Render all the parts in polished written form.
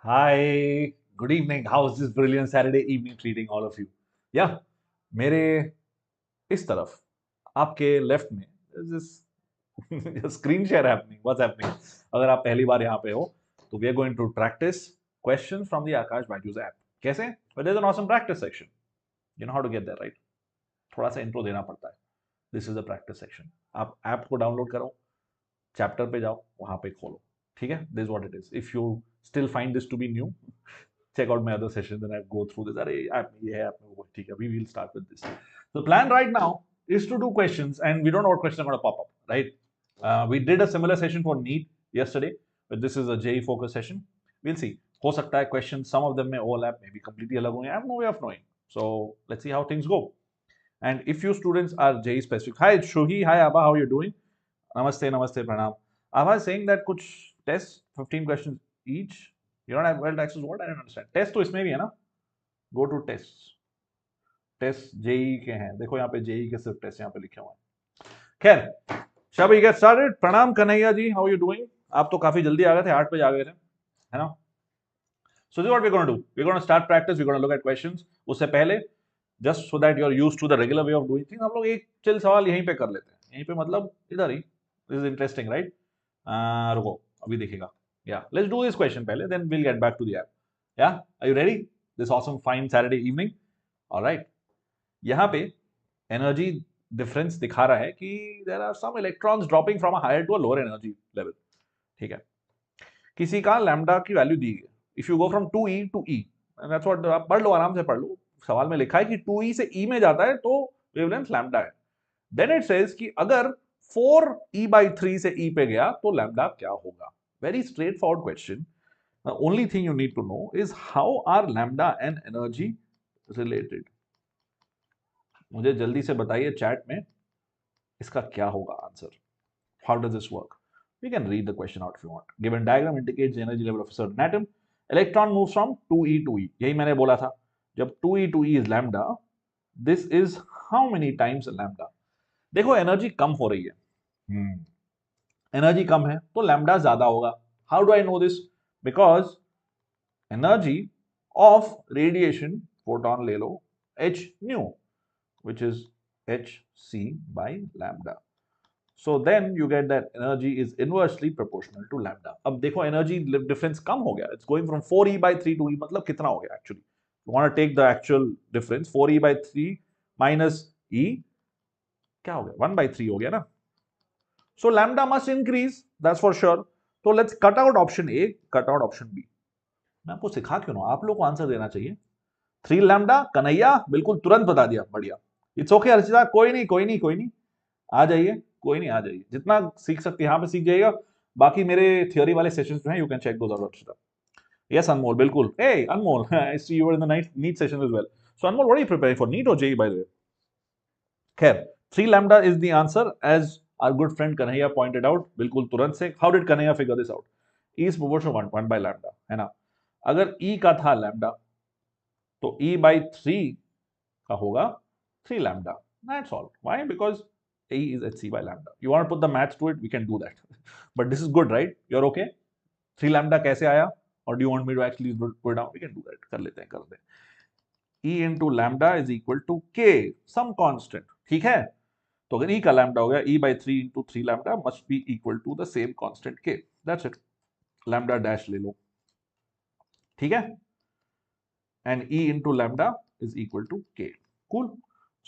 Hi, good evening. How's this brilliant Saturday evening treating all of you? Yeah, मेरे इस तरफ आपके left में this screen share happening. What's happening? अगर आप पहली बार यहाँ पे हो तो we are going to practice questions from the Aakash Values app. कैसे? But there's an awesome practice section. You know how to get there, right? थोड़ा सा intro देना पड़ता है. This is the practice section. आप ऐप को download करो, chapter पे जाओ, वहां पे खोलो. ठीक है? This is what it is. If you still find this to be new, check out my other sessions and I go through this. अरे ऐप ये है, ऐप में वो ठीक है. We will start with this. The plan right now is to do questions, and we don't know what questions are going to pop up, right? We did a similar session for NEET yesterday, but this is a JEE focus session. We'll see. हो सकता है questions, some of them may overlap, maybe completely अलग होंगे. I have no way of knowing. So let's see how things go. And if you students are JEE specific, hi Shuhi, hi Abha, how are you doing? Namaste, namaste, pranam. Abha is saying that कुछ tests, 15 questions each. You don't have well access. What? I don't understand. Test तो इसमें भी है ना? Go to tests. Test JEE के हैं. देखो यहाँ पे जेई के सिर्फ टेस्ट यहाँ पे लिखे हुए हैं. खैर, shall we get started? प्रणाम Kanhaiya ji, how are you doing? आप तो काफी जल्दी आ गए थे, 8 बजे आ गए थे, है ना? So this is what we're going to do. We're going to start practice. We're going to look at questions. उससे पहले, just so that you're used to the regular way of doing things, हम लोग एक chill सवाल यहीं पे कर लेते हैं. यहीं पे मतलब इधर ही. This is interesting, right? रुको, अभी देखेगा. Yeah, let's do this question पहले, then we'll get back to the app. Yeah, are you ready? This awesome fine Saturday evening. All right. यहाँ पे एनर्जी डिफरेंस दिखा रहा है कि there are some electrons dropping from a higher to a lower energy level. ठीक है, किसी का लैम्डा की वैल्यू दी है. If you go from 2e to e, that's what, आप पढ़ लो, आराम से पढ़ लो. सवाल में लिखा है कि 2e से e में जाता है तो वेवलेंथ लैम्डा है. देन इट सेज कि अगर 4e/3 से e पे गया तो लैम्डा क्या होगा. Very straight forward question. The only thing you need to know is how are lambda and energy related. मुझे जल्दी से बताइए चैट में इसका क्या होगा answer. How does this work? We can read the question out if you want. Given diagram indicates the energy level of a certain atom. Electron moves from 2e to e. यही मैंने बोला था. जब 2e to e is lambda, this is how many times lambda? देखो energy कम हो रही है. Energy कम है तो लैम्डा ज्यादा होगा. How do I know this? Because energy of radiation, photon ले लो, h nu, which is hc by lambda. So then you get that energy is inversely proportional to lambda. अब देखो एनर्जी डिफरेंस कम हो गया. It's going from 4e/3 to e. मतलब कितना हो गया actually? You want to take the actual difference. 4e/3 minus e क्या हो गया? 1/3 हो गया ना. So lambda must increase. That's for sure. So let's cut out option A, cut out option B. मैं आपको सिखा क्यों ना, आप लोग को आंसर देना चाहिए. 3 लैम्डा, कन्हैया बिल्कुल तुरंत बता दिया, बढ़िया. इट्स ओके अर्चिता, कोई नहीं कोई नहीं कोई नहीं, आ जाइए, कोई नहीं, आ जाइए. जितना सीख सकते हैं यहाँ पे सीख जाइएगा. बाकी मेरे थियोरी वाले सेशंस जो हैं, you can check those out Archita. Yes Anmol, बिल्कुल. Hey Anmol, I see you were in the NEET session as well. So Anmol, what are you preparing for, NEET और जेईई बाय द वे? खैर, 3 lambda is the answer as our good friend Kanhaiya pointed out. बिल्कुल तुरंत से. How did Kanhaiya figure this out? E is proportional 1 by lambda, है ना. अगर ई का था लैम्डा तो e/3 का होगा 3 lambda. That's all. Why? Because E is hc by lambda. You want to put the maths to it? We can do that. But this is good, right? You're okay? 3 lambda कैसे आया? Or do you want me to actually put it down? We can do that. कर लेते हैं, कर लेते हैं. E into lambda is equal to k, some constant. ठीक है? तो अगर E का lambda हो गया, E/3 into 3 lambda must be equal to the same constant k. That's it. Lambda dash ले लो. ठीक है? And E into lambda is equal to k. Cool.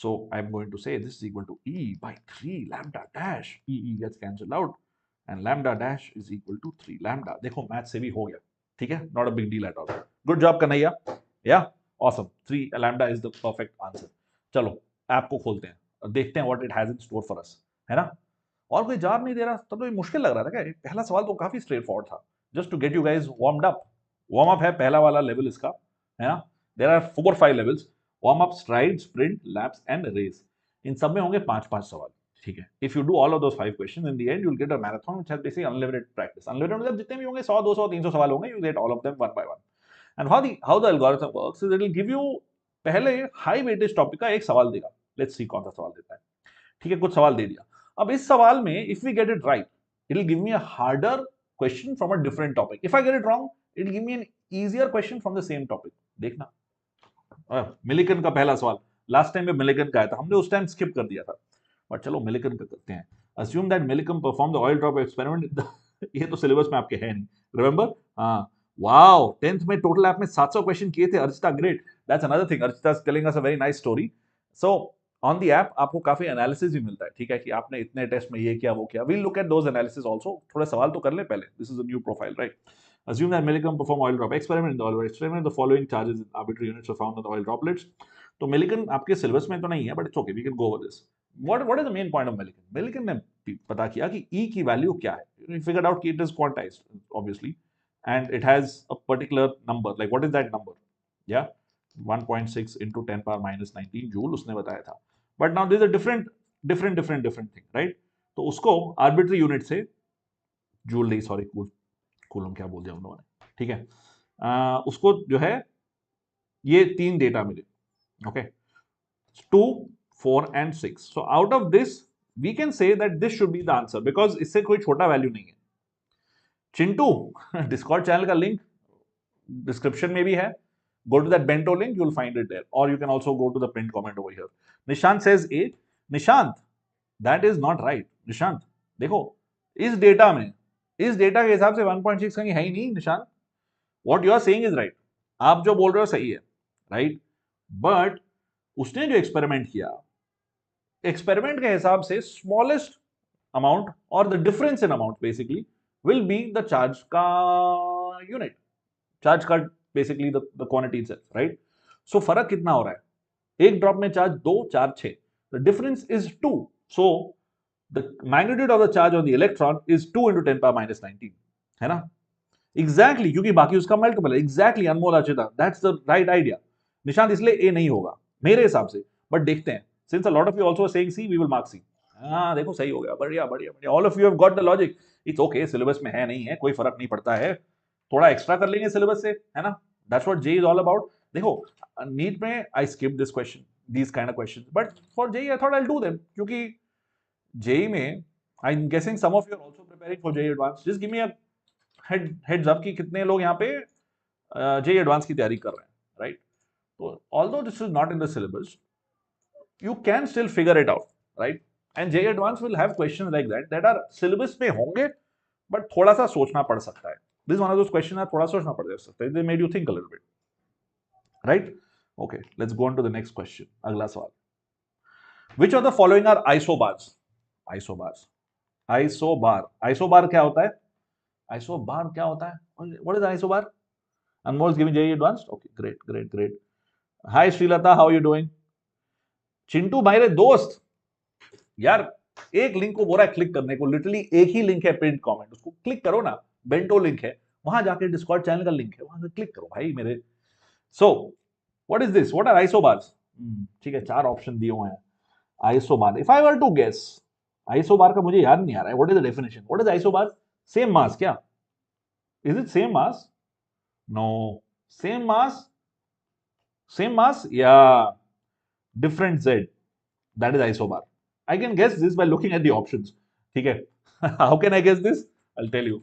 So I'm going to say this is equal to E/3 lambda dash. E gets cancelled out and lambda dash is equal to 3 lambda. देखो math से भी हो गया. ठीक है? Not a big deal at all. Good job Kanhaiya. Yeah, awesome. 3 lambda is the perfect answer. चलो app को खोलते हैं और देखते हैं what it has in store for us. है ना? और कोई जवाब नहीं दे रहा तब तो ये मुश्किल लग रहा था क्या? पहला सवाल तो काफी स्ट्रेट फॉरवर्ड था. Just to get you guys warmed up. Warm up है पहला वाला लेवल इसका, है ना. There are 4-5 levels. Warm up, stride, sprint, laps and race. इन सब में होंगे 5-5 सवाल. ठीक है. If you do all of those 5 questions in the end you will get a marathon which has basically unlimited practice. Unlimited मतलब जितने भी होंगे 100, 200, 300 सवाल होंगे, you get all of them one by one. And how the algorithm works is it will give you पहले high weightage topic का एक सवाल देगा. लेट्स सी कौन सा सवाल देता है. ठीक है, कुछ सवाल दे दिया. अब इस सवाल में if we get it right, it will give me a harder question from a different topic. If I get it wrong, it will give me an easier question from the same topic. देखना Millikan का पहला सवाल last time में Millikan का आया था, हमने उस टाइम स्किप कर दिया था, बट चलो मिलिकन का करते हैं. Assume that Millikan performed the oil drop experiment. ये तो सिलेबस में आपके है नहीं, रिमेंबर? हाँ, वाओ, 10th में टोटल ऐप में 700 क्वेश्चन किए थे. Archita, great. That's another thing. Archita is telling us a very nice story. So on the app आपको काफी एनालिसिस भी मिलता है, ठीक है, कि आपने इतने टेस्ट में ये किया वो किया. We'll look at those analysis also. थोड़ा सवाल तो कर ले पहले. This is a new profile, right? Assume that Millikan performed oil drop experiment. In the oil experiment, the following charges in arbitrary units were found on the oil droplets. तो Millikan आपके syllabus में तो नहीं है, but it's okay, we can go over this. What is the main point of Millikan? Millikan ने पता किया कि E की वैल्यू क्या है. You figured out कि it is quantized, obviously, and it has a particular number. Like what is that number? Yeah, 1.6 into 10 power minus 19 joule उसने बताया था. But now there is a different thing, right? तो उसको arbitrary unit से joule नहीं, sorry, coulomb क्या बोल दिया हम लोगों ने, ठीक है. उसको जो है ये 3 डेटा मिले, okay, 2, 4 and 6. So out of this we can say that this should be the answer because इससे कोई छोटा वैल्यू नहीं है. चिंटू, डिस्कॉर्ड चैनल का लिंक डिस्क्रिप्शन में भी है. Go to that Bento link, you'll find it there, or you can also go to the pinned comment over here. Nishant says 8. Nishant, that is not right. Nishant, देखो इस data के हिसाब से 1.6 कहीं है ही नहीं. Nishant, what you are saying is right. आप जो बोल रहे हो सही है, राइट, बट उसने जो एक्सपेरिमेंट किया, एक्सपेरिमेंट के हिसाब से स्मॉलेस्ट अमाउंट और the difference in amount basically will be the charge का यूनिट, चार्ज का basically the quantity itself, right. So फर्क कितना हो रहा है? एक ड्रॉप में charge 2, 4, 6. The difference is 2. So the magnitude of the charge on the electron is 2 into 10 power minus 19, है ना? Exactly, क्योंकि बाकी उसका मल्टीपल है. Exactly, Anmol, Archita, that's the right idea. Nishant, इसलिए A नहीं होगा मेरे हिसाब से, बट देखते हैं. Since a lot of you also are saying C, we will mark C. हाँ, देखो सही हो गया, बढ़िया बढ़िया बढ़िया. All of you have got the logic. It's okay, syllabus में है नहीं है, कोई फर्क नहीं पड़ता है, थोड़ा एक्स्ट्रा कर लेंगे सिलेबस से, है ना? That's what JEE is all about. देखो नीट में I skipped this question, these kind of questions, but for JEE I thought I'll do them, क्योंकि JEE में I'm guessing some of you are also preparing for JEE Advanced. Just give me a heads up कि कितने लोग यहाँ पे JEE Advanced की तैयारी कर रहे हैं, right? So although this is not in the syllabus, you can still figure it out, right? And JEE Advanced will have questions like that are syllabus में होंगे, but थोड़ा सा सोचना पड़ सकता है. This is one of those questions that थोड़ा सोचना पड़ सकता है. They made you think a little bit, right? Okay, let's go on to the next question. अगला सवाल. Which of the following are isobars? Isobar क्या होता है? आइसोबार क्या होता है? What is isobar? Anmol is giving JEE Advanced. Okay, great. Hi Srilata, how are you doing? Chintu मेरे दोस्त, यार एक लिंक को बोल रहा है क्लिक करने को, लिटरली एक ही लिंक है, पिन कमेंट, उसको क्लिक करो ना. बेंटो लिंक है, वहां जाके डिस्कॉर्ड चैनल का लिंक है, वहां से क्लिक करो भाई मेरे. So what is this? What are isobars? ठीक है, 4 ऑप्शन दिए हुए हैं. Isobar, if I were to guess, isobar का मुझे याद नहीं आ रहा है. What is the definition? What is isobar? Same mass क्या? Is it same mass? No. Same mass या different Z, that is isobar. I can guess this by looking at the options. ठीक है? How can I guess this? I'll tell you.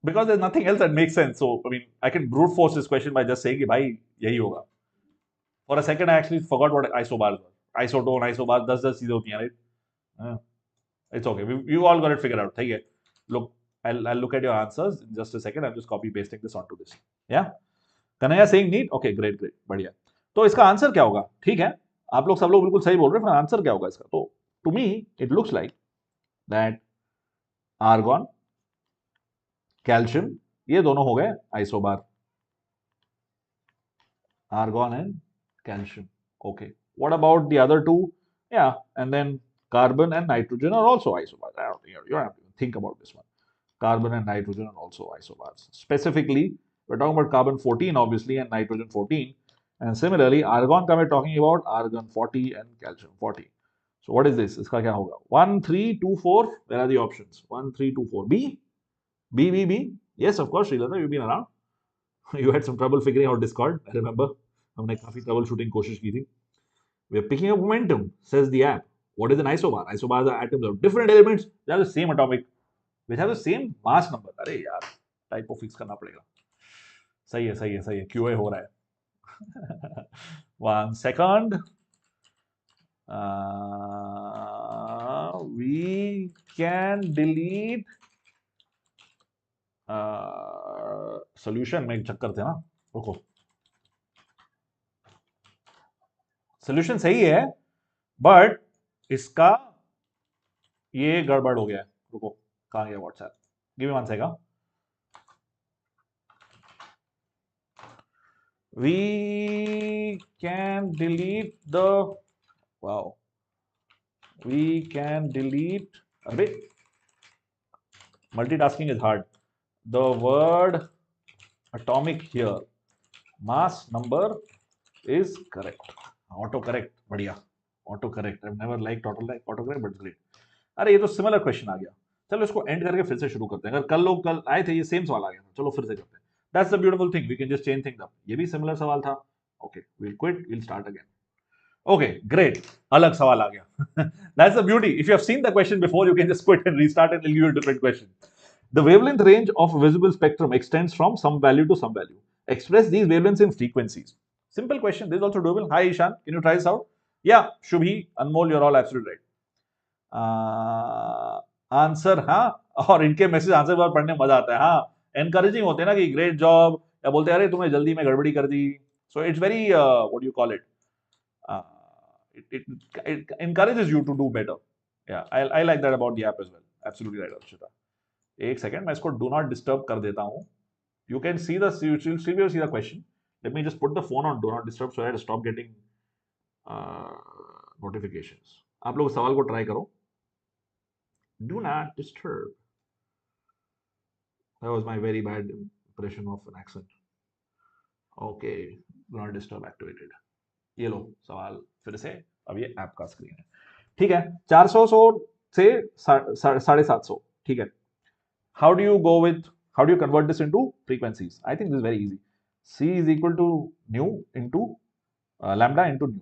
Because there's nothing else that makes sense. So I mean, I can brute force this question by just saying कि भाई यही होगा. For a second, I actually forgot what isobars were. Isotone, isobars, 10 चीजें होती हैं, right? It's okay. You all got it figured out. ठीक है? Look, I'll look at your answers in just a second. I'm just copy pasting this onto this. Yeah? Kanaya saying neat? Okay, great. बढ़िया. तो इसका answer क्या होगा? ठीक है, आप लोग सब लोग बिल्कुल सही बोल रहे हैं, फिर आंसर क्या होगा इसका? तो to me it looks like that argon, calcium, ये दोनों हो गए isobar. Argon and calcium. Okay, what about the other two? Yeah, and then carbon and nitrogen are also isobar. You have to think about this one. Carbon and nitrogen are also isobars. Specifically, we're talking about carbon 14 obviously and nitrogen 14. And similarly, argon का we're talking about argon 40 and calcium 40. So what is this? इसका क्या होगा? 1, 3, 2, 4. Where are the options? 1, 3, 2, 4. B. Yes, of course, Srilata, you've been around. You had some trouble figuring out Discord. I remember. हमने काफी trouble shooting कोशिश की थी. We're picking up momentum, says the app. What is an isobar? Isobars are atoms of different elements. They have the same atomic, which have the same mass number. अरे यार, typo fix करना पड़ेगा. सही है, सही है, सही है, क्यूए हो रहा है। 1 second. We can delete solution में एक चक्कर थे ना, रुको, सोल्यूशन सही है बट इसका ये गड़बड़ हो गया है। रुको, कहाँ गया WhatsApp? Give me 1 second. We can delete the wow. We can delete. अबे multitasking is hard. The word atomic here. Mass number is correct. Auto correct, बढ़िया. Auto correct. I've never liked auto correct, but it's great. अरे ये तो similar question आ गया. चलो इसको and करके फिर से शुरू करते हैं. अगर कल आए थे ये सेम सवाल आ गया, चलो फिर से करते हैं. That's the beautiful thing. We can just change things up. ये भी सिमिलर सवाल था. Okay, we'll quit. We'll start again. Okay, great. अलग सवाल आ गया. That's the beauty. If you have seen the question before, you can just quit and restart and it'll give you a different question. The wavelength range of a visible spectrum extends from some value to some value. Express these wavelengths in frequencies. Simple question. This is also doable. Hi, Ishan. Can you try this out? Yeah, Shubhi, Anmol, you're all absolutely right. Answer, हाँ, और इनके message answer बार पढ़ने में मजा आता है. हाँ, encouraging होते हैं ना कि ग्रेट जॉब, या बोलते हैं अरे तुमने जल्दी में गड़बड़ी कर दी. So it's very what you call it, it encourages you to do better. Yeah, I like that about the app as well. Absolutely right, Archita. एक सेकंड, मैं इसको do not disturb कर देता हूँ. You can see the, you will still be able to see the question. Let me just put the phone on do not disturb so that I stop getting notifications. आप लोग सवाल को try करो. Do not disturb. That was my very bad impression of an accent. Okay, do not disturb activated. ये लो सवाल फिर से. अब ये ऐप का स्क्रीन है, ठीक है. 400 से 750, ठीक है. How do you convert this into frequencies? I think this is very easy. C is equal to nu into lambda into nu.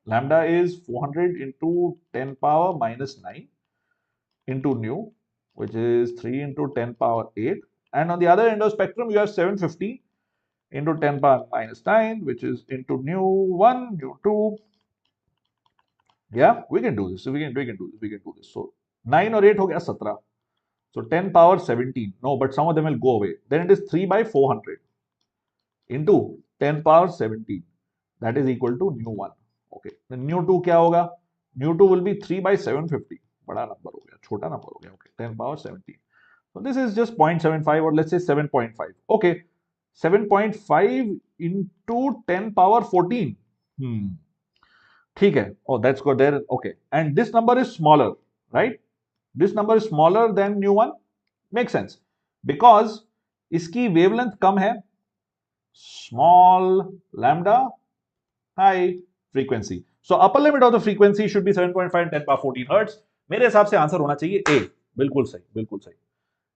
Lambda is 400 into 10 power minus 9 into nu, which is 3 into 10 power 8. And on the other end of the spectrum, you have 750 into 10 power minus 9, which is into nu 1, nu 2. Yeah, we can do this. So we can do this. So 9 or 8 हो गया 17. So 10 power 17. No, but some of them will go away. Then it is 3 by 400 into 10 power 17. That is equal to nu 1. Okay. Then nu 2 क्या होगा? Nu 2 will be 3 by 750. बड़ा number हो गया, छोटा number हो गया. Okay. 10 power 17. So this is just 0.75 or let's say 7.5. Okay. 7.5 into 10 power 14. ठीक है. Oh, that's good there. Okay. And this number is smaller, right? This number is smaller than nu 1. Makes sense. Because इसकी wavelength कम है. Small lambda, high frequency. So upper limit of the frequency should be 7.5 10 power 14 hertz. मेरे हिसाब से answer होना चाहिए A. बिल्कुल सही, बिल्कुल सही.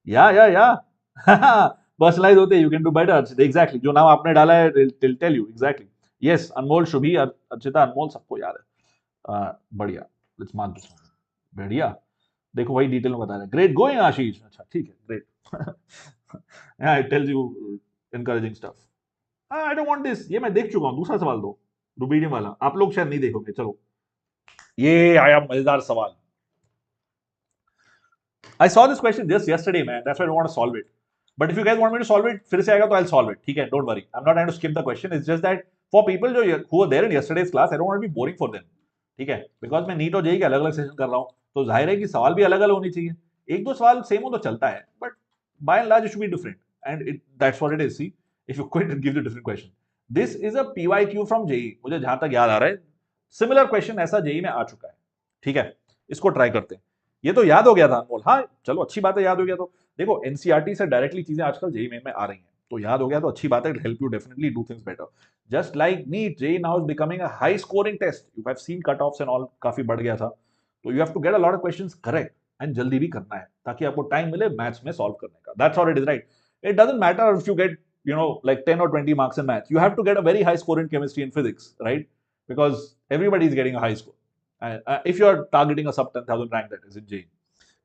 या पर्सनलाइज होते, you can do better. Exactly. जो नाम आपने डाला है, will tell you exactly. Yes, अनमोल, शुभी, अर्चिता, अनमोल, सबको याद है. बढ़िया. Let's mark this one. बढ़िया. देखो वही डिटेल में बता रहे हैं. ग्रेट गोइंग आशीष. अच्छा ठीक है, great. It tells you encouraging stuff. I don't want this. ये मैं देख चुका हूं. दूसरा सवाल दो, रूबीडियम वाला. आप लोग शायद नहीं देखोगे. चलो, ये आया मजेदार सवाल. I saw this question just yesterday, man. That's why I don't want to solve it. But if you guys want me to solve it, फिर से आएगा तो I'll solve it. ठीक है, don't worry. I'm not trying to skip the question. It's just that for people who were there in yesterday's class, I don't want to be boring for them. ठीक है, because मैं NEET और JEE के अलग अलग session कर रहा हूँ, तो जाहिर है कि सवाल भी अलग अलग होनी चाहिए. एक दो सवाल सेम हो तो चलता है, but by and large it should be different. And that's what it is. See, if you quit, it gives you a different question. This is a PYQ from JEE. मुझे जहां तक याद आ रहा है, सिमिलर क्वेश्चन ऐसा JEE में आ चुका है. ठीक है, इसको ट्राई करते हैं. ये तो याद हो गया था अनमोल. हाँ चलो, अच्छी बात है, याद हो गया. तो देखो, एनसीईआरटी से डायरेक्टली चीजें आजकल जेई में आ रही हैं, तो याद हो गया तो अच्छी बात है. Help you definitely do things better. Just like NEET, JEE now is becoming a high scoring test. You have seen cut offs and all, काफी बढ़ गया था. तो you have to get a lot of questions correct and जल्दी भी करना है, ताकि आपको टाइम मिले मैथ्स में सॉल्व करने का. That's how it is, right? It doesn't matter if you get like 10 or 20 marks in math. You have to get a very high score in chemistry and physics, right? Because everybody is getting a high score. If you are targeting a sub 10,000 rank, that is in JEE.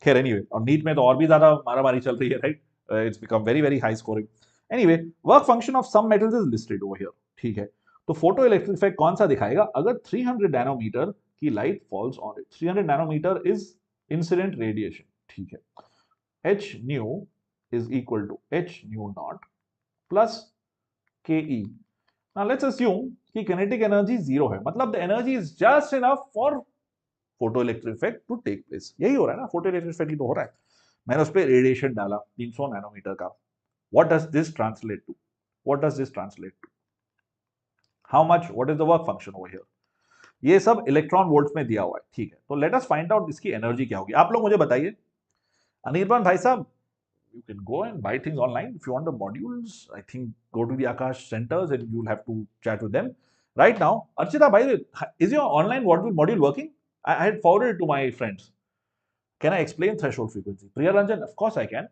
Here anyway, और NEET में तो और भी ज्यादा मारामारी चल रही है, right? It's become very very high scoring. Anyway work function of some metals is listed over here, ठीक है। तो फोटो इलेक्ट्रिक इफेक्ट कौन सा दिखाएगा, अगर 300 नैनोमीटर की light falls on it, 300 nanometre is incident radiation, ठीक है। h nu is equal to h nu naught plus ke. now let's assume कि kinetic energy जीरो है, मतलब the energy is just enough for photoelectric effect to take place। यही हो रहा है ना, photoelectric effect ही तो हो रहा है। मैंने उस पर रेडिएशन डाला 300 नैनोमीटर का। what does this translate to, what does this translate to, how much, what is the work function over here? ये सब इलेक्ट्रॉन वोल्ट्स में दिया हुआ है, ठीक है। तो लेट अस फाइंड आउट इसकी एनर्जी क्या होगी। आप लोग मुझे बताइए, अनिर्बान भाई साहब, you can go and buy things online if you want the modules. I think go to the Aakash centers and you'll have to chat with them. Right now, Archita, by the way, is your online module working? I had forwarded it to my friends. Can I explain threshold frequency? Priya Ranjan, of course I can.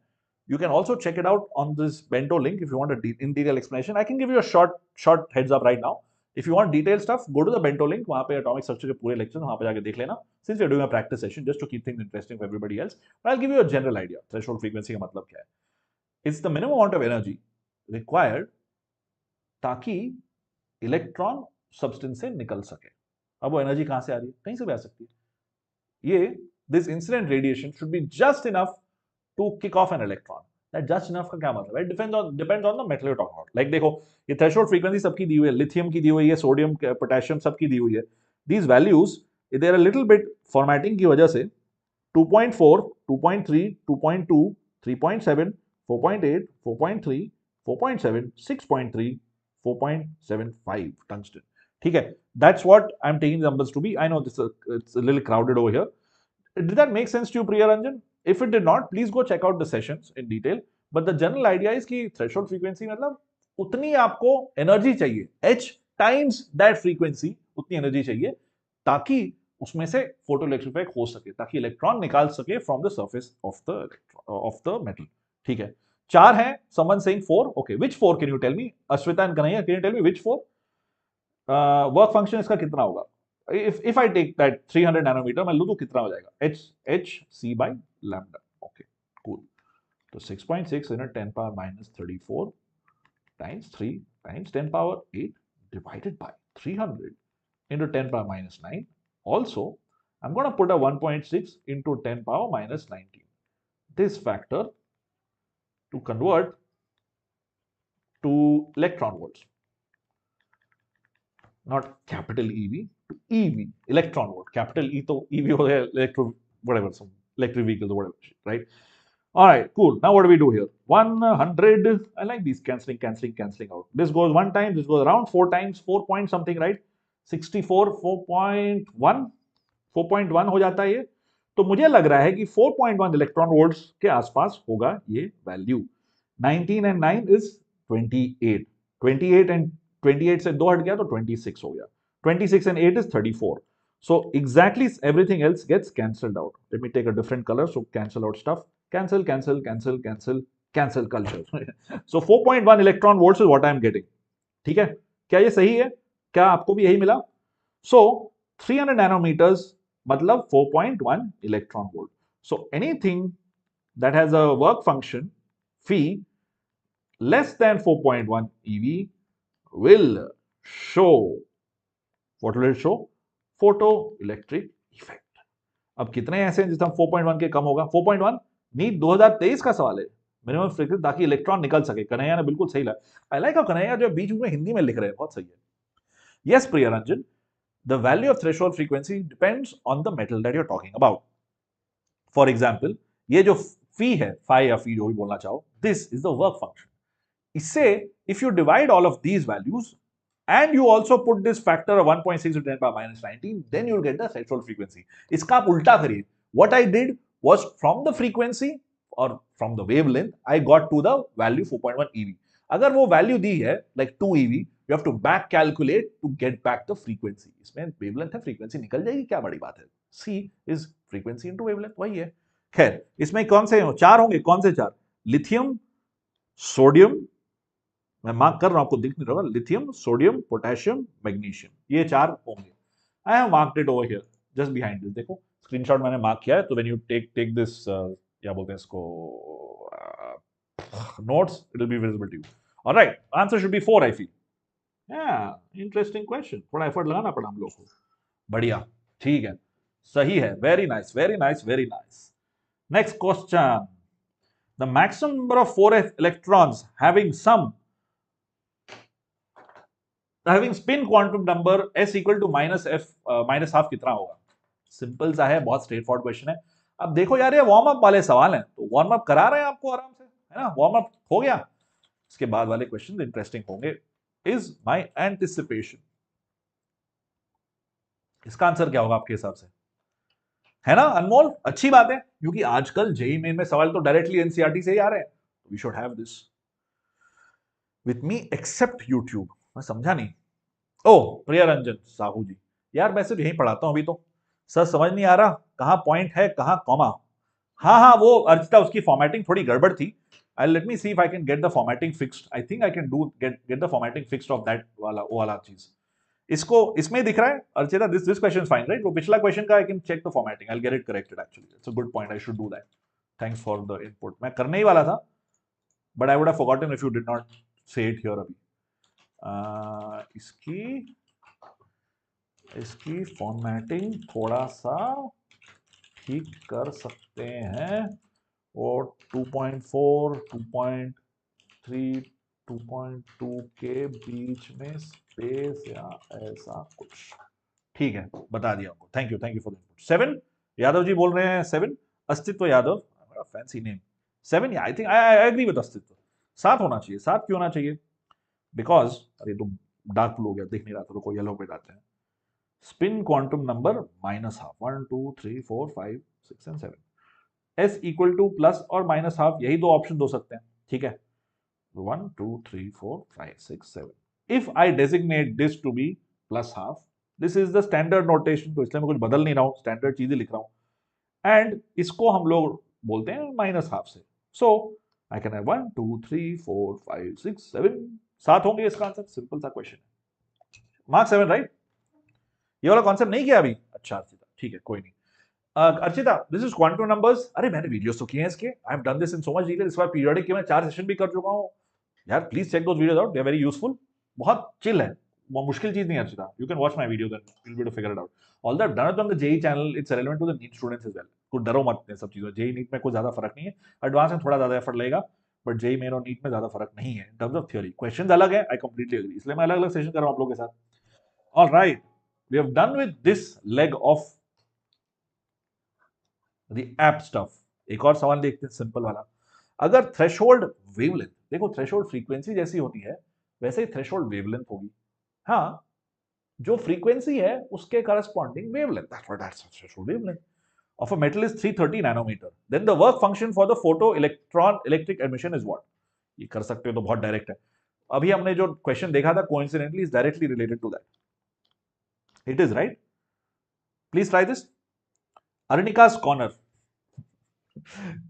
You can also check it out on this Bento link if you want a in detail explanation. I can give you a short heads up right now. If you want detailed stuff, go to the Bento link. वहाँ पे atomic structure के पूरे lectures वहाँ पे जाके देख लेना. Since we are doing a practice session, just to keep things interesting for everybody else, but I'll give you a general idea. Threshold frequency का मतलब क्या है? It's the minimum amount of energy required ताकि electron substance से निकल सके। अब वो एनर्जी कहाँ से आ रही है? कहीं से भी आ सकती है। ये this incident radiation should be just enough to kick off an electron. That just enough का क्या मतलब है? It depends on the metal you're talking about. Like देखो, ये threshold frequency सबकी दी हुई है, लिथियम की दी हुई है, सोडियम, पोटेशियम सबकी दी हुई है। These values, they are a little bit formatting की वजह से 2.4, 2.3, 2.2, 3.7, 4.8, 4.3, 4.7, 6.3, 4.75 tungsten. ठीक है, that's what I'm taking the numbers to be. I know this it's a little crowded over here. Did that make sense to you, Priya Ranjan? If it did not, please go check out the sessions in detail. But the general idea is कि threshold frequency मतलब उतनी आपको energy चाहिए, h times that frequency, उतनी energy चाहिए ताकि उसमें से फोटो इलेक्ट्रिक इफेक्ट हो सके, ताकि इलेक्ट्रॉन निकाल सके from the surface of the metal, ठीक है। चार है, someone saying 4, okay, which 4 can you tell me? Ashvita and Kanhaiya, can you tell me which 4? Work function इसका कितना होगा? if I take that 300 nanometer, मैं लूँ तो कितना हो जाएगा? h c by lambda, okay, cool. तो 6.6 into 10 power minus 34 times 3 times 10 power 8 divided by 300 into 10 power minus 9. Also, I'm going to put a 1.6 into 10 power minus 19. This factor to convert to electron volts. Not capital EV to EV, electron volt. Capital E to EV or whatever, some electric vehicles or whatever, right? All right, cool. Now what do we do here? 100. I like these cancelling out. This goes one time, this goes around 4 times, 4 point something, right? 64, 4.1, 4.1 हो जाता है ये। तो मुझे लग रहा है कि 4.1 इलेक्ट्रॉन वोल्ट्स के आसपास होगा ये वैल्यू। 19 and 9 is 28. 28 and 28 से 2 हट गया तो 26 हो गया। 26 and 8 is 34. So exactly everything else gets cancelled out. Let me take a different color so cancel out stuff. Cancel culture. So 4.1 electron volts is what I am getting. ठीक है, क्या ये सही है? क्या आपको भी यही मिला? So 300 nanometers मतलब 4.1 electron volt. So anything that has a work function phi less than 4.1 eV will show, what will it show? Photoelectric effect. अब कितने ऐसे हैं जिसमें 4.1 के कम होगा? 4.1 नीट 2023 का सवाल है, मिनिमम फ्रीक्वेंसी, ताकि इलेक्ट्रॉन निकल सके। कन्हैया ने बिल्कुल सही लगा। आई लाइक हाउ कन्हैया जो बीच में हिंदी में लिख रहे हैं, बहुत सही है। Yes Priya Ranjan, the value of threshold frequency depends on the metal that you're talking about. For example, ये जो phi है, phi या phi जो भी बोलना चाहो, this is the work function. इससे if you divide all of these values and you also put this factor of 1.6 to 10 power minus 19, then you'll get the threshold frequency. इसका आप उल्टा करिए. What I did was from the frequency or from the wavelength, I got to the value 4.1 eV. अगर वो value दी है like 2 eV, you have to back calculate to get back the frequency. इसमें wavelength है, frequency निकल जाएगी, क्या बड़ी बात है? C is frequency into wavelength, वही है। खैर, इसमें कौन से हो? 4 होंगे। कौन से 4? लिथियम, सोडियम, मैं मार्क कर रहा हूं, आपको दिख नहीं रहा, लिथियम, सोडियम, पोटेशियम, मैग्नीशियम, ये 4 होंगे। I have marked it over here just behind this. देखो स्क्रीनशॉट मैंने मार्क किया है। तो व्हेन यू टेक दिस क्या बोलते हैं इसको, notes, it will be visible to you. Alright, answer should be 4 I feel. Interesting question, थोड़ा एफर्ट लगाना पड़ा हम लोग को। बढ़िया, ठीक है, सही है, very nice very nice very nice. Next question, the maximum number of 4 electrons having spin quantum number s equal to minus half कितना होगा? सिंपल सा है, बहुत स्ट्रेट फॉरवर्ड क्वेश्चन है। अब देखो यार, ये वार्म अप वाले सवाल हैं, तो वार्म अप करा रहे हैं आपको आराम से, है ना, वार्म अप हो गया। इसके बाद वाले क्वेश्चन इंटरेस्टिंग होंगे। इज माई एंटिसिपेशन, इसका आंसर क्या होगा आपके हिसाब से? है ना अनमोल, अच्छी बात है, क्योंकि आजकल जेईई मेन में सवाल तो डायरेक्टली एनसीईआरटी से ही आ रहे हैं। We should have this with me except YouTube. मैं समझा नहीं। ओ प्रिया रंजन साहू जी, यार मैं सिर्फ यही पढ़ाता हूं, अभी तो सर समझ नहीं आ रहा कहां पॉइंट है कहां कॉमा। हाँ हाँ, वो अर्चिता, उसकी फॉर्मेटिंग थोड़ी गड़बड़ थी। I let me see if I can get the formatting fixed. I think I can do get the formatting fixed of that वाला, वो वाला चीज। इसको इसमें दिख रहा है Archita, this question fine right? वो पिछला क्वेश्चन का I can check the formatting, I will get it corrected actually. It's a good point, I should do that. Thanks for the input. मैं करने ही वाला था, but I would have forgotten if you did not से it here अभी। इसकी formatting थोड़ा सा ठीक कर सकते हैं, और 2.4 2.3 2.2 के बीच में स्पेस या ऐसा कुछ। ठीक है, बता दिया आपको, thank you for the input. 7 Yadav ji बोल रहे हैं, 7 Astitva Yadav, fancy name. 7, I think I agree with Astitva. 7 होना चाहिए। 7 क्यों होना चाहिए? बिकॉज, अरे तो डार्क ब्लू हो गया, दिख नहीं रहा था, रुको येलो पे जाते हैं। Spin quantum number minus half, 1 2 3 4 5 6 and 7, s equal two plus और माइनस हाफ, यही दो ऑप्शन हो सकते हैं, ठीक है। 1 2 3 4 5 6 7, if I designate this to be plus half, this is the standard notation, तो इसलिए मैं कुछ बदल नहीं रहा हूं, स्टैंडर्ड चीजें लिख रहा हूं। एंड इसको हम लोग बोलते हैं माइनस हाफ से, सो आई कैन हैव 1 2 3 4 5 6 7, 7 होंगे इसका आंसर। सिंपल सा क्वेश्चन है। Mark 7 right? ये वाला कॉन्सेप्ट नहीं किया अभी? अच्छा अर्चिता, ठीक है, कोई नहीं। Archita, this is quantum numbers. अरे मैंने वीडियोस तो किए हैं इसके, I have done this in so much detail. इस बार पीरियोडिक के मैं 4 सेशन भी कर चुका हूं यार। Please check those videos out, they are very useful. बहुत चिल है, वो मुश्किल चीज नहीं है Archita. You can watch my videos and you will be to figure it out. All that done on the JEE channel, it's relevant to the NEET students as well. कुछ डरो मत इन सब चीजों, जेईई नीट में कुछ ज्यादा फर्क नहीं है। एडवांस में थोड़ा ज्यादा एफर्ट लगेगा, बट जेईई मेन और नीट में ज्यादा फर्क नहीं है in terms of theory. Questions अलग है, आई कंप्लीटली एग्री, इसलिए मैं अलग अलग सेशन कर रहा हूं आप लोगों के साथ। All right, we have done with this leg of the app stuff. एक और सवाल देखते हैं, सिंपल वाला। अगर थ्रेशोल्ड वेवलेंथ, देखो थ्रेशोल्ड फ्रीक्वेंसी जैसी होती है वैसे ही थ्रेशोल्ड वेवलेंथ होगी। हाँ, जो फ्रीक्वेंसी है उसके corresponding wavelength, that's threshold wavelength of a metal is 330 nanometer, then the work function for the photoelectric emission is what? ये कर सकते हो तो बहुत डायरेक्ट है। अभी हमने जो क्वेश्चन देखा था coincidentally is directly related to that. It is right. Please try this. Arnika's corner.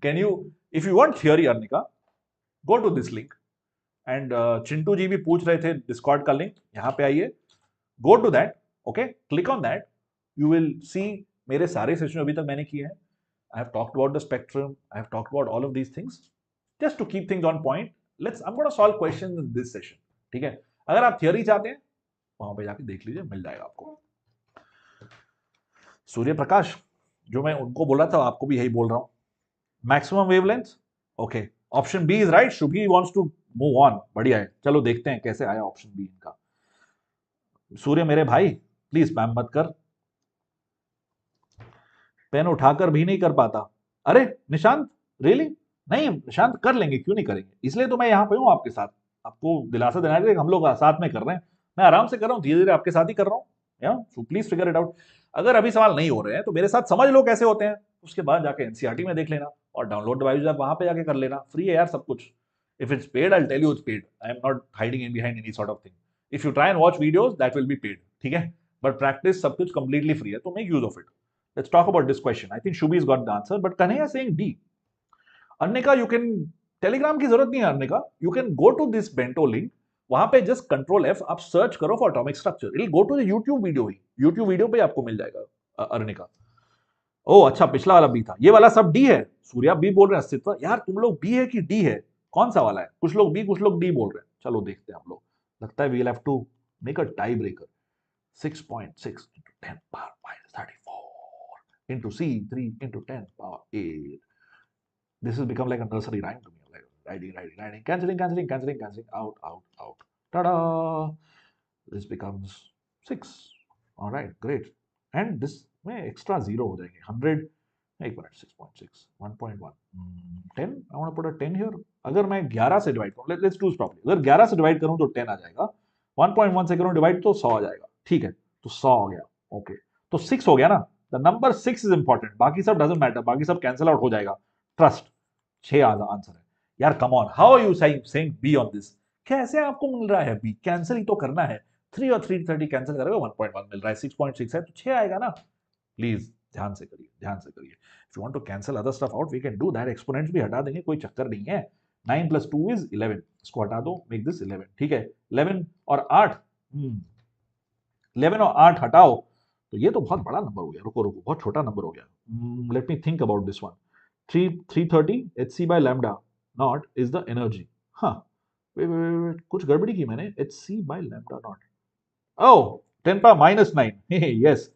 Can you, if you want theory Arnika, go to this link. And Chintu जी भी पूछ रहे थे डिस्कॉर्ड का लिंक, यहाँ पे आइए, go to that, okay, click on that, you will see मेरे सारे सेशन अभी तक मैंने किए हैं। I have talked about the spectrum, I have talked about all of these things, just to keep things on point. I'm going to solve questions in this session, ठीक है? अगर आप थियोरी चाहते हैं वहां पे जाके देख लीजिए, मिल जाएगा आपको। सूर्य प्रकाश, जो मैं उनको बोला था आपको भी यही बोल रहा हूं, maximum wavelength, okay, option B is right. Shubhi wants to move on, बढ़िया है, चलो देखते हैं कैसे आया ऑप्शन बी इनका। सूर्य मेरे भाई, प्लीज स्पैम मत कर, पेन उठाकर भी नहीं कर पाता। अरे निशांत, रियली? नहीं निशांत, कर लेंगे, क्यों नहीं करेंगे, इसलिए तो मैं यहाँ पे हूँ आपके साथ, आपको दिलासा देना है कि हम लोग साथ में कर रहे हैं। मैं आराम से कर रहा हूँ, धीरे धीरे आपके साथ ही कर रहा हूँ, so please figure it out. अगर अभी सवाल नहीं हो रहे हैं तो मेरे साथ समझ लो कैसे होते हैं, उसके बाद जाके एनसीईआरटी में देख लेना, और डाउनलोड डिवाइस आप वहां पे जाके कर लेना, फ्री है यार सब कुछ। If it's paid I will tell you it's paid, I am not hiding in behind any sort of thing. If you try and watch videos that will be paid, ठीक है, बट प्रैक्टिस सब कुछ completely free है, तो make use of it. Let's talk about this question. I think Shubhi's got the answer, but Kanhaiya is saying D. Arnika, you can, Telegram की जरूरत नहीं है Arnika. You can go to this Bento link. वहां पे just Control F, आप search करो for atomic structure. It'll go to the YouTube video he. YouTube video पे आपको मिल जाएगा अर्निका। ओ अच्छा, पिछला वाला बी था, ये वाला सब डी है। सूर्या बी बोल रहे हैं अस्तित्व। यार तुम लोग बी है कि डी है, कौन सा वाला है? कुछ लोग बी कुछ लोग डी बोल रहे हैं। चलो देखते हैं हम लोग, लगता है we will have to make a tie breaker. 6.6 into 10 power minus 34 into C 3 into 10 power 8. This has become like a nursery rhyme to me. Like writing, cancelling, out, out. Ta-da! This becomes 6. All right, great. And this में extra 0 हो जाएंगे. 100. एक minute, 6.6, 1.1, 10. I want to put a 10 here. अगर मैं 11 से divide करूँ, let's do this properly. अगर 11 से डिवाइड करूँ तो 10 आ जाएगा. 1.1 से करूँ डिवाइड तो 100 आ जाएगा. ठीक है, तो 100 हो गया. ओके, तो 6 हो गया ना. द नंबर 6 इज इंपॉर्टेंट, बाकी सब डजंट मैटर, बाकी सब कैंसिल आउट हो जाएगा. ट्रस्ट. 6 आंसर है यार. Come on, how are you saying B on this? कैसे आपको मिल रहा है बी? कैंसिल ही तो करना है. 3 और 330 कैंसिल करेगा, 1.1 मिल रहा है. 6.6 है तो 6 आएगा ना. प्लीज ध्यान से करिए, ध्यान से करिए. If you want to cancel other stuff out we can do that. Exponents भी हटा देंगे, कोई चक्कर नहीं है. 9 + 2 is 11. इसको हटा दो, मेक दिस 11. ठीक है, 11 और 8, 11 और 8 हटाओ तो ये तो बहुत बड़ा नंबर हो गया. रुको, बहुत छोटा नंबर हो गया. Let me think about this one. 330 hc by lambda not is the energy. हाँ, वेट, कुछ गड़बड़ी की मैंने. hc by lambda not. Oh, 10 power minus 9. yes,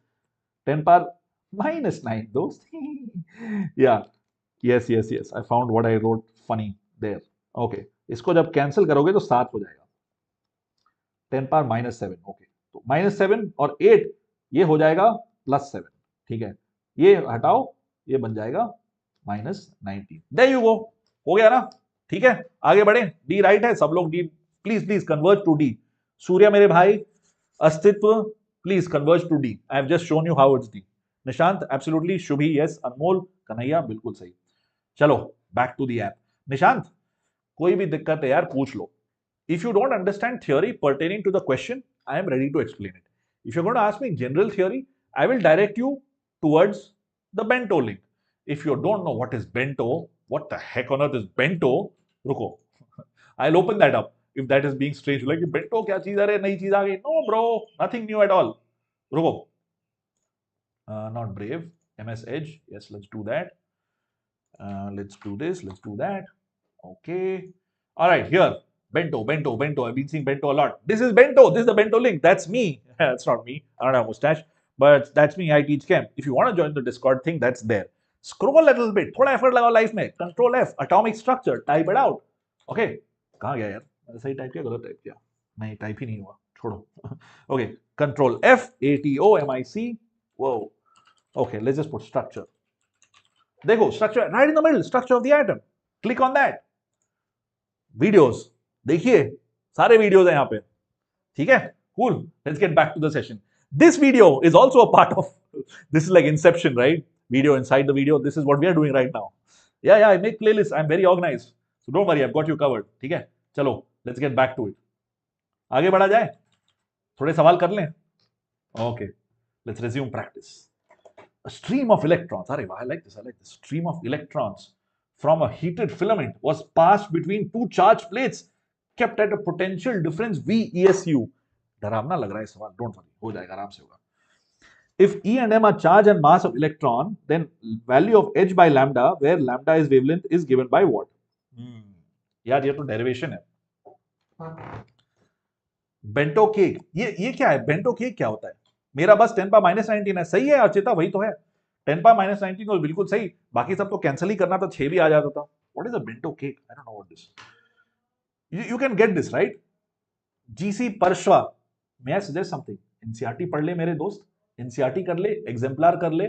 10 power minus 9 दोस्त. yeah, yes, I found what I wrote funny there. okay, इसको जब cancel करोगे तो 7 हो जाएगा. 10 power minus 7. ओके, तो -7 और 8 ये हो जाएगा +7. ठीक है, ये हटाओ, ये बन जाएगा -19. देयर यू गो, हो गया ना. ठीक है, आगे बढ़े. डी राइट है, सब लोग D. Please converge to D. Surya मेरे भाई, Astitva, please converge to D. I have just shown you how it's D. Nishant absolutely, Shubhi yes, Anmol, Kanhaiya बिल्कुल सही. चलो back to the app. Nishant, कोई भी दिक्कत है यार पूछ लो. If you don't understand theory pertaining to the question, I am ready to explain it. If you're going to ask me general theory, I will direct you towards the Bento link. If you don't know what is Bento, what the heck on earth is Bento? Ruko. I'll open that up. If that is being strange, like Bento kya cheez aa rahi, nayi cheez aa gayi. No bro, nothing new at all. Ruko. Not Brave. MS Edge. Yes, let's do that. Let's do this. Let's do that. Okay. All right, here. Bento. I've been seeing Bento a lot. This is Bento. This is the Bento link. That's me. That's not me. I don't have a mustache, but that's me. I teach chem. If you want to join the Discord thing, that's there. Scroll a little bit. थोड़ा effort लगाओ life में. Control F. Atomic structure. Type it out. Okay. कहाँ गया यार? सही type किया, गलत type किया? नहीं, टाइप ही नहीं हुआ. छोड़ो. Okay. Control F. ATOMIC. Whoa. Okay. Let's just put structure. देखो, structure right in the middle. Structure of the atom. Click on that. Videos. देखिए, सारे वीडियोस हैं यहाँ पे. ठीक है, cool. Let's get back to the session. This video is also a part of, this is like Inception, right? Video inside the video. This is what we are doing right now. Yeah, I make playlists. I'm very organized. So don't worry, I've got you covered. ठीक है, चलो, let's get back to it. आगे बढ़ा जाए, थोड़े सवाल कर लें. Okay, let's resume practice. A stream of electrons. अरे वाह, I like this. Stream of electrons from a heated filament was passed between two charged plates kept at a potential difference V ESU. डरावना लग रहा है सवाल. Don't worry, हो जाएगा, आराम से होगा. If E and M are charge and mass of electron, then value of h by lambda, where lambda is wavelength, is given by what? यार ये तो डेरिवेशन है. बेंटो केक, ये क्या है? बेंटो केक क्या होता है? मेरा बस 10 power minus 19 है. सही है अर्चिता, वही तो है. 10 power minus 19 तो बिल्कुल सही. बाकी सब तो कैंसिल ही करना था, 6 भी आ जाता था. What is a bento cake? I don't know what this. You can get this, right? GC Parshva. May I suggest something? NCERT पढ़ ले मेरे दोस्त. NCERT कर ले, exemplar कर ले,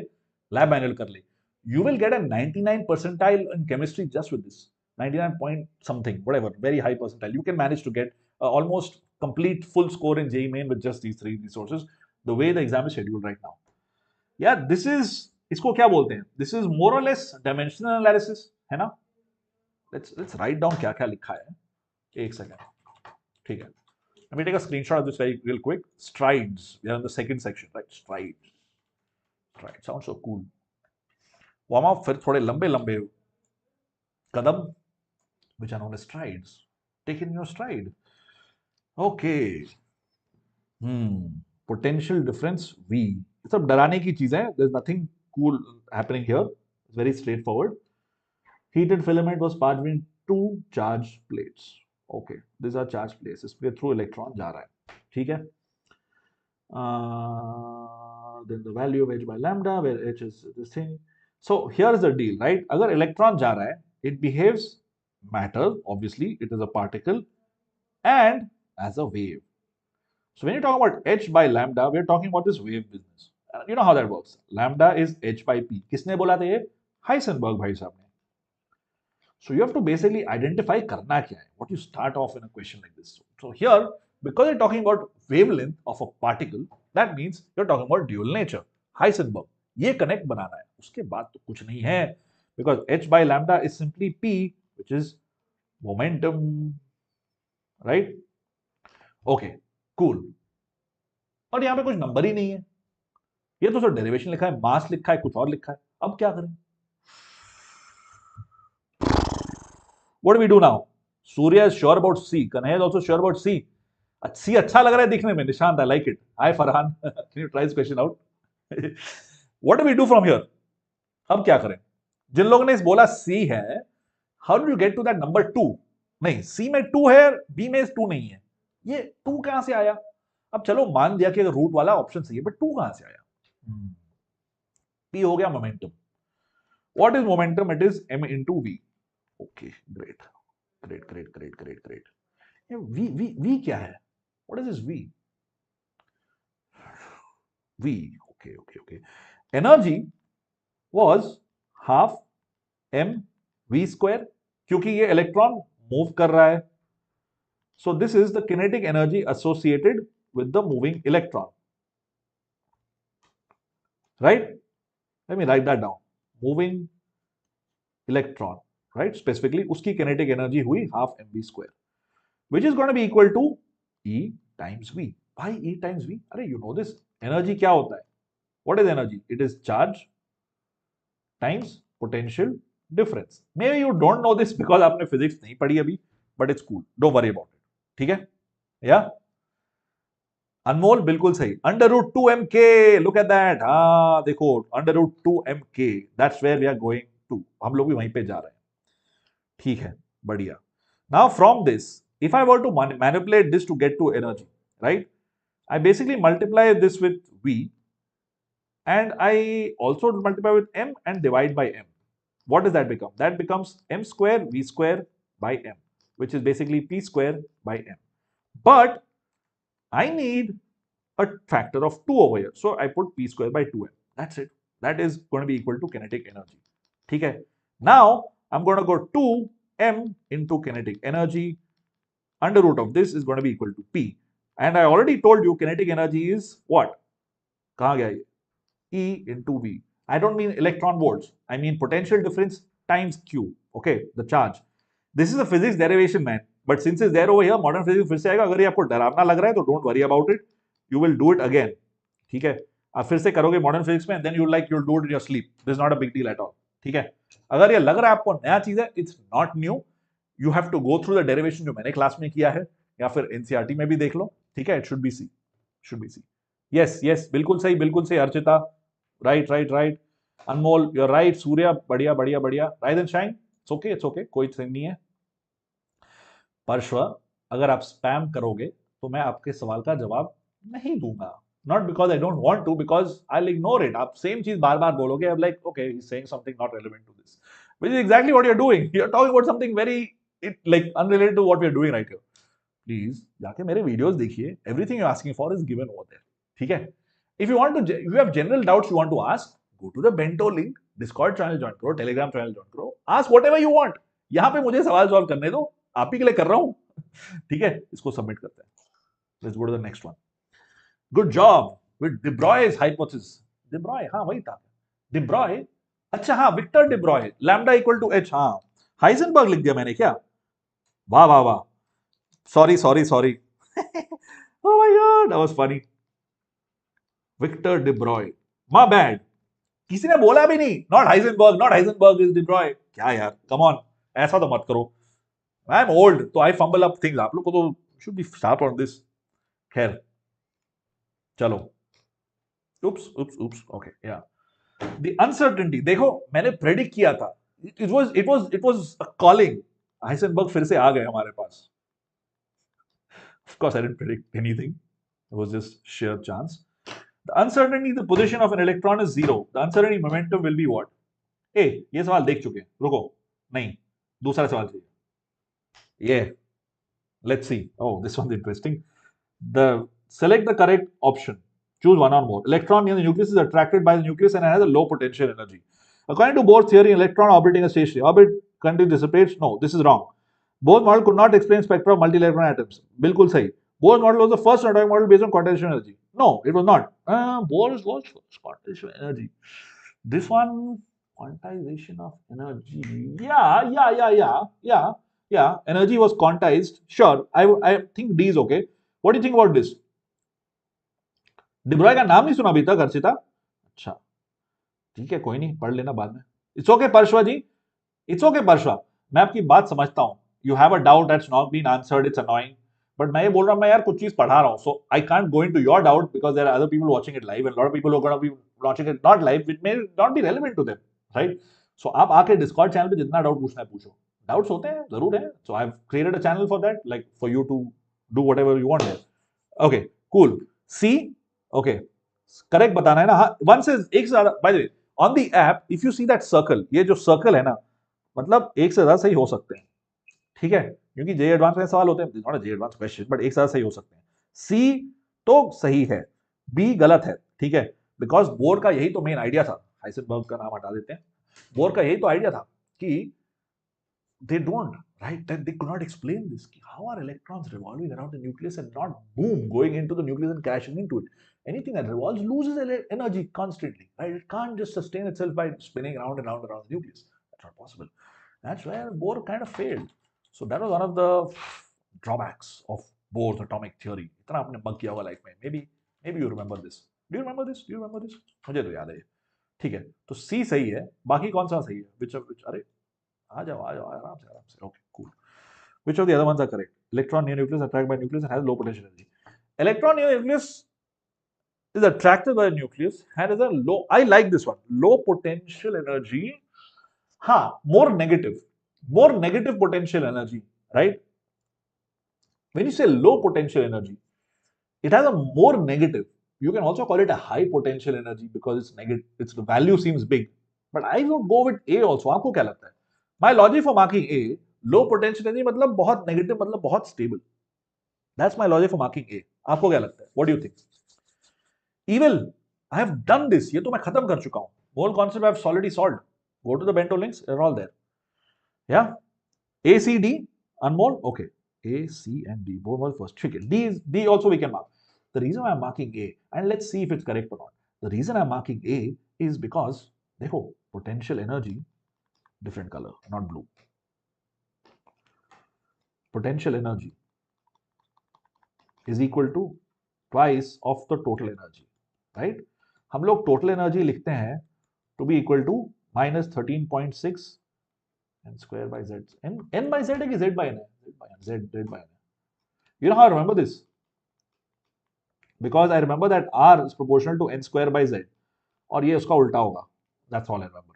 lab manual कर ले. You will get a 99 percentile in chemistry just with this. 99 point something, whatever, very high percentile. You can manage to get almost complete full score in JEE main with just these 3 resources. The way the exam is scheduled right now. Yeah, this is, इसको क्या बोलते हैं? This is more or less dimensional analysis, है ना? Let's write down क्या क्या लिखा है. एक second. ठीक है. Let me take a screenshot of this real quick. Strides. We are in the second section, right? Strides. Sounds so cool. Warm up फिर थोड़े लंबे कदम, which are known as strides. Take in your stride. Okay. Potential difference V. ये सब डराने की चीज है. There's nothing cool happening here. It's very straightforward. Heated filament was passed between two charged plates. Okay, this are charge places पे through electron जा रहा है, ठीक है। Then the value of h by lambda where h is this thing. So here's the deal, right? अगर electron जा रहा है, it behaves matter, obviously it is a particle and as a wave. So when you talk about h by lambda, we are talking about this wave business. You know how that works. Lambda is h by p. किसने बोला था ये? Heisenberg भाई साहब ने. So you have to basically identify करना क्या है. What you start off in a question like this. So here, because you're talking about wavelength of a particle, that means you're talking about dual nature. Heisenberg. ये connect बनाना है. उसके बाद तो कुछ नहीं है. Because h by lambda is simply p, which is momentum. Right? Okay. Cool. और यहाँ पे कुछ नंबर ही नहीं है. ये तो सिर्फ डेरिवेशन लिखा है, मास लिखा है, कुछ और लिखा है. अब क्या करें? What do we do now? Surya is sure about C. Kanhaiya is also sure about C. C अच्छा लग रहा है दिखने में. Nishant, I like it. Hi Farhan. Can you try this question out? What do we do from here? अब क्या करें? जिन लोगों ने इस बोला C है, how do you get to that number 2? नहीं, C में 2 है, B में 2 नहीं है. ये 2 कहां से आया? अब चलो मान दिया कि रूट वाला ऑप्शन सही है, बट 2 कहां से आया? P हो गया momentum. What is momentum? It is m into v. Okay, great. V क्या है? What is this V? V. Okay. Energy was half m v square, क्योंकि ये इलेक्ट्रॉन मूव कर रहा है. So this is the kinetic energy associated with the moving electron. Right? Let me write that down. Moving electron. Right? Specifically, उसकी kinetic energy हुई half mv square, which is going to be equal to E times V. Why E times V? अरे you know this. Energy क्या होता है? What is energy? It is charge times potential difference. Maybe you don't know this because आपने physics नहीं पढ़ी अभी, but it's cool. Don't worry about it. ठीक है? Yeah? अनमोल बिल्कुल सही. Under root 2mk. Look at that. हाँ देखो, under root 2mk. That's where we are going to. हम लोग भी वहीं पे जा रहे हैं. ठीक है, बढ़िया. Now from this, if I were to manipulate this to get to energy, right? I basically multiply this with V and I also multiply with M and divide by M. What does that become? That becomes M square V square by M, which is basically P square by M. But I need a factor of 2 over here. So I put P square by 2M. That's it. That is going to be equal to kinetic energy. Okay. Now I'm going to go 2M into kinetic energy. Under root of this is going to be equal to P. And I already told you kinetic energy is what? कहाँ गया ये? E into V. I don't mean electron volts. I mean potential difference times Q. Okay, the charge. This is a physics derivation, man. But since it's there over here, modern physics फिर से आएगा. अगर ये आपको डरावना लग रहा है तो don't worry about it. You will do it again. ठीक है? आप फिर से करोगे modern physics में, and then you'll do it in your sleep. This is not a big deal at all. ठीक है? अगर ये लग रहा है आपको नया चीज है, it's not new. You have to go through the derivation जो मैंने क्लास में किया है, या फिर NCERT में भी देख लो. ठीक है? It should be C. Should be C. Yes, बिल्कुल सही Archita. Right. Anmol, you're right. Surya, बढ़िया. Rise and shine. It's okay. कोई थing नहीं है. परश्व, अगर आप स्पैम करोगे तो मैं आपके सवाल का जवाब नहीं दूंगा. Not because I don't want to, because I'll ignore it. आप सेम चीज बार-बार बोलोगे. I'm like, okay, he's saying something not relevant to this, which is exactly what you're doing. You're talking about something very like unrelated to what we're doing right here. Please, जाके मेरे videos देखिए. Everything you're asking for is given over there. ठीक है? If you have general doubts you want to ask, go to the Bento link, Discord channel join करो, Telegram channel join करो, ask whatever you want. यहाँ पे मुझे सवाल solve करने दो, आप ही के लिए कर रहा हूँ. ठीक है? इसको सबमिट करते हैं. Let's go to the next one. Good job with de Broglie's hypothesis. De Broglie, हाँ वही था. De Broglie, अच्छा हाँ, Victor de Broglie, lambda equal to h. हाँ, Heisenberg लिख दिया मैंने क्या? वाह. Sorry. Oh my God, that was funny. Victor de Broglie. My bad. किसी ने बोला भी नहीं. Not Heisenberg is de Broglie. क्या यार? Come on. ऐसा तो मत करो. I'm old, so I fumble up things. आप लोग को तो should be sharp on this. खैर, चलो. Oops. Okay, yeah. The uncertainty. देखो, मैंने predict किया था. It was a calling. Heisenberg फिर से आ गए हमारे पास. Of course, I didn't predict anything. It was just sheer chance. The uncertainty, the position of an electron is zero. The uncertainty momentum will be what? ए ये सवाल देख चुके हैं, रुको, नहीं, दूसरा सवाल चाहिए. Yeah, let's see. Oh, this one's interesting. Select the correct option. Choose one or more. Electron near the nucleus is attracted by the nucleus and has a low potential energy. According to Bohr's theory, an electron orbiting a stationary orbit continues dissipates. No, this is wrong. Bohr's model could not explain spectra of multi-electron atoms. Bilkul sahi. Bohr's model was the first atomic model based on quantization energy. No, it was not. Bohr's was first quantization energy. This one, quantization of energy. Yeah. Energy was quantized. Sure, I think D is okay. What do you think about this? डिब्रॉय का नाम नहीं सुना अभी तक अर्चिता? अच्छा, ठीक है, कोई नहीं, पढ़ लेना बाद में. It's okay Parshva ji, it's okay Parshva, मैं आपकी बात समझता हूं. You have a doubt that's not been answered, it's annoying, but मैं ये बोल रहा हूं, मैं यार कुछ चीज पढ़ा रहा हूं, so I can't go into your doubt because there are other people watching it live and lot of people are gonna be watching it not live, which may not be relevant to them, right? So आप आके Discord channel पे जितना doubt पूछना है पूछो. Doubts होते हैं, जरूर है. So I have created a channel for that, like for you to do whatever you want there. Okay, cool. See, okay, correct बताना है ना. हाँ, वन से एक से ज्यादा. By the way, on the app if you see that circle, ये जो सर्कल है ना, मतलब एक से ज्यादा सही हो सकते हैं, ठीक है, क्योंकि जे एडवांस में सवाल होते हैं, not J advance question, but एक से ज्यादा सही हो सकते हैं. सी तो सही है, बी गलत है, ठीक है, बिकॉज बोर का यही तो मेन आइडिया था. हाइसेनबर्ग का नाम हटा देते हैं. बोर का यही तो आइडिया था कि they don't, right, that they could not explain this. How are electrons revolving around the nucleus and not boom going into the nucleus and crashing into it? Anything that revolves loses energy constantly, right? It can't just sustain itself by spinning around and around and around the nucleus. That's not possible. That's where Bohr kind of failed. So that was one of the drawbacks of Bohr's atomic theory. इतना आपने bug किया होगा life में. Maybe you remember this. Do you remember this? मुझे तो याद है. ठीक है, तो C सही है. बाकी कौन सा सही है? Which अरे आ जाओ आराम से. Okay, cool. Which of the other ones are correct? Electron near nucleus attracted by nucleus and has low potential energy. Electron near nucleus is attracted by the nucleus and has a low. I like this one. Low potential energy. More negative potential energy, right? When you say low potential energy, it has a more negative. You can also call it a high potential energy because it's negative. Its value seems big. But I would go with A also. आपको क्या लगता है? My logic for marking A, low potential energy मतलब बहुत negative, मतलब बहुत stable. That's my logic for marking A. आपको क्या लगता है? What do you think? Evil, I have done this. ये तो मैं खत्म कर चुका हूँ. Whole concept I have already solved. Go to the Bento links. They're all there. Yeah. A, C, D, Anmol. Okay. A, C, and D. Both was first. ठीक है. D also we can mark. The reason why I'm marking A, and let's see if it's correct or not. The reason I'm marking A is because देखो, potential energy, different color, not blue. Potential energy is equal to twice of the total energy, right? हम लोग total energy लिखते हैं to be equal to minus 13.6 n square by z. N by z है कि z by n है? Z by n. You know how I remember this? Because I remember that R is proportional to n square by z. और ये उसका उल्टा होगा. That's all I remember.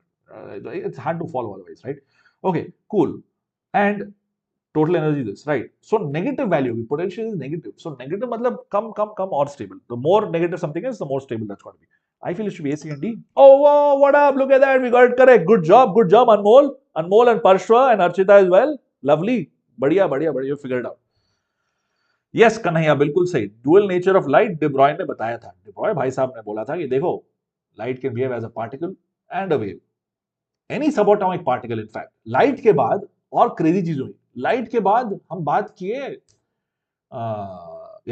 It's hard to follow otherwise, right? Okay, cool. And total energy this, right? So negative value, potential is negative. So negative मतलब कम or stable. The more negative something is, the more stable that's going to be. I feel it should be A, C, and D. Oh, wow, what up? Look at that. We got it correct. Good job, Anmol. Anmol and Parshva and Archita as well. Lovely. बढ़िया. You figured it out. Yes, Kanhaiya, बिल्कुल सही. Dual nature of light, De Broglie ने बताया था. De Broglie भाई साहब ने बोला था कि देखो, light can behave as a particle and a wave. Any subatomic particle, in fact. Light के बाद और crazy चीज हुई. लाइट के बाद हम बात किए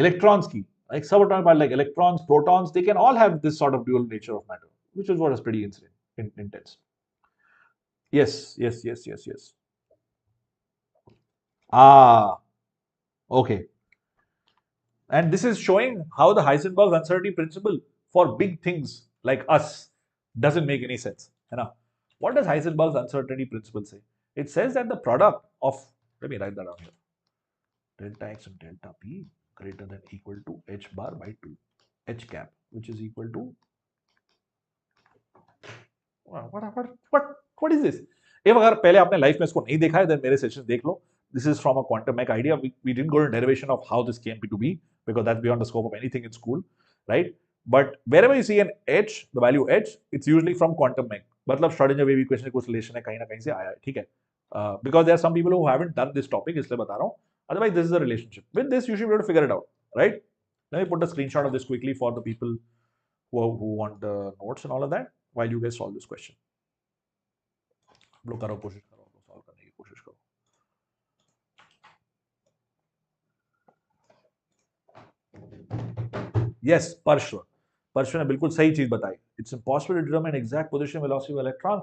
इलेक्ट्रॉन्स की, like subatomic particle like electrons, protons, they can all have this sort of dual nature of matter, which is what is pretty intense. Yes. Okay. And this is showing how the Heisenberg's uncertainty principle for big things like us doesn't make any sense. What does Heisenberg's uncertainty principle say? It says that the product of, let me write that down here, delta x and delta p greater than equal to h bar by 2, h cap, which is equal to what is this? if अगर पहले आपने life में इसको नहीं देखा है, then मेरे sessions देख लो. This is from a quantum mech idea. We didn't go into derivation of how this came to be because that's beyond the scope of anything in school, right? But wherever you see an h, the value h, it's usually from quantum mech. मतलब Schrödinger wave equation से कुछ relation है कहीं ना कहीं से आया है, ठीक है? Because there are some people who haven't done this topic, इसलिए बता रहा हूँ. Otherwise, this is a relationship. With this, you should be able to figure it out, right? Let me put a screenshot of this quickly for the people who want the notes and all of that while you guys solve this question. लोग करो कोशिश करो solve करने की कोशिश करो. Yes, Parshva ने बिल्कुल सही चीज बताई. It's impossible to determine exact position velocity of electron,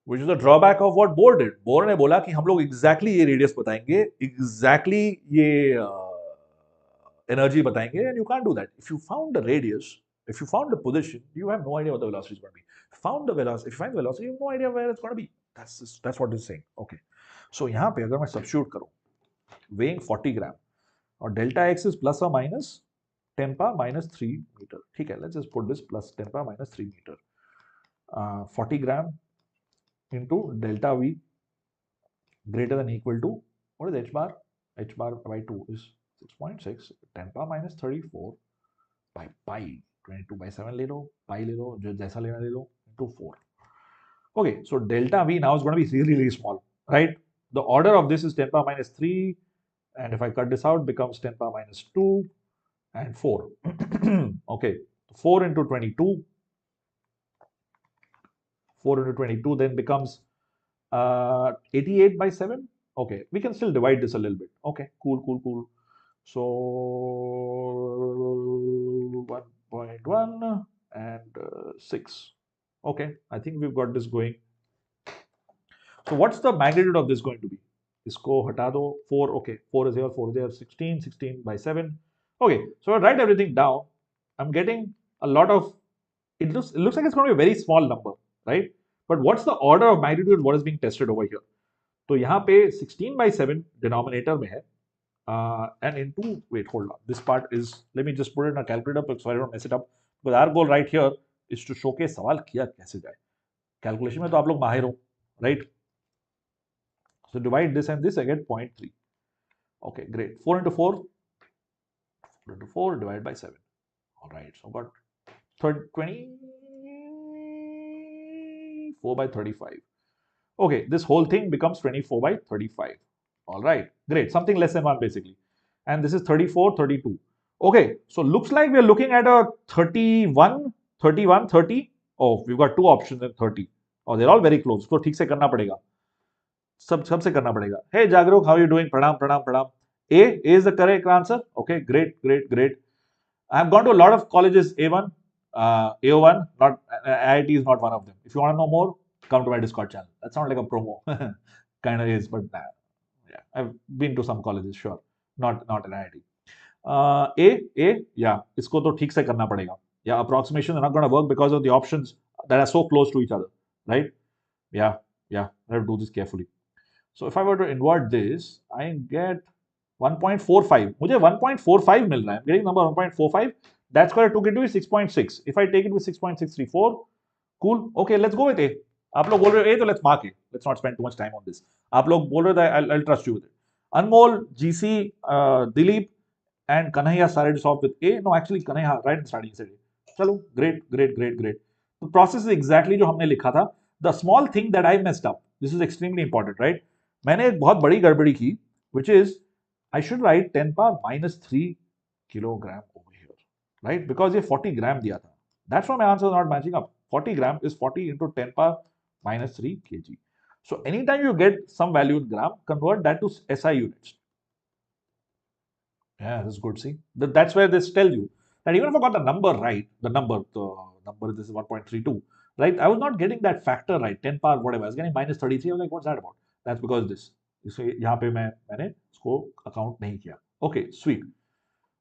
which is the drawback of what Bohr did. Bohr ने बोला कि हम लोग exactly ये radius बताएंगे, exactly ये energy बताएंगे, and you can't do that. If you found the radius, if you found the position, you have no idea what the velocity is going to be. If you find the velocity, you have no idea where it's going to be. That's what it's saying. Okay. So यहाँ पे अगर मैं substitute करूँ, weighing 40 gram और delta x is plus or minus 10 power minus 3 meter. ठीक है, let's just put this plus 10 power minus 3 meter. 40 gram into delta v greater than or equal to, what is h bar? H bar by 2 is 6.6. 10 power minus 34 by pi. 22 by 7 ले लो, pi ले लो, जो जैसा लेना ले लो, into 4. Okay, so delta v now is going to be really, really small, right? The order of this is 10 power minus 3, and if I cut this out, becomes 10 power minus 2 and 4. Okay, 4 into 22. 4 into 22 then becomes 88 by 7. Okay, we can still divide this a little bit. Okay, cool. So 1.1 and 6. Okay, I think we've got this going. So what's the magnitude of this going to be? इसको हटा दो. 4. Okay, 4 is here, 4 is there. 16 by 7. Okay, so I write everything down. I'm getting a lot of. It looks like it's going to be a very small number, right? But what's the order of magnitude? What is being tested over here? तो यहाँ पे 16 by 7 denominator में है. And into, wait, hold on. This part is, let me just put it in a calculator so I don't mess it up. Because our goal right here is to showcase सवाल किया कैसे जाए. Calculation में तो आप लोग माहिर हो, right? So divide this and this, I get 0.3. Okay, great. 4 into 4. 4 into 4 divided by 7. All right, so I've got 24 by 35. Okay, this whole thing becomes 24 by 35. All right, great. Something less than 1 basically. And this is 34, 32. Okay, so looks like we're looking at a 31, 31, 30. Oh, we've got two options in 30. Oh, they're all very close. So ठीक से करना पड़ेगा. सबसे करना पड़ेगा. Hey Jagruk, how are you doing? Pranam. A is the correct answer. Okay, great. I've gone to a lot of colleges. A1, AO1, not IIT is not one of them. If you want to know more, come to my Discord channel. That sounds like a promo. Kind of is, but nah. Yeah, I've been to some colleges, sure. Not an IIT. Yeah, इसको तो ठीक से करना पड़ेगा. Yeah, approximations are not going to work because of the options that are so close to each other, right? Yeah, I have to do this carefully. So if I were to invert this, I get 1.45. मुझे 1.45 मिल रहा है. I'm getting number 1.45. That square I took it to is 6.6. If I take it with 6.634, cool. Okay, let's go with A. आप लोग बोल रहे हो A, तो let's mark it. Let's not spend too much time on this. आप लोग बोल रहे हो I'll trust you with it. Anmol, GC, Dilip, and Kanhaiya started this off with A. No, actually Kanhaiya right in starting said A. चलो, great. The process is exactly जो हमने लिखा था. The small thing that I messed up. This is extremely important, right? मैंने एक बहुत बड़ी गड़बड़ी की, which is I should write 10 power minus 3 kilogram over here, right? Because ये 40 gram दिया था. That's why my answer is not matching up. 40 gram is 40 into 10 power minus 3 kg. So anytime you get some value in gram, convert that to SI units. Yeah, this is good. See, that's where this tells you that even if I got the number right, the number this is 1.32, right? I was not getting that factor right, 10 power whatever. I was getting minus 33. I was like, what's that about? That's because this. So यहाँ पे मैंने इसको account नहीं किया. Okay, sweet.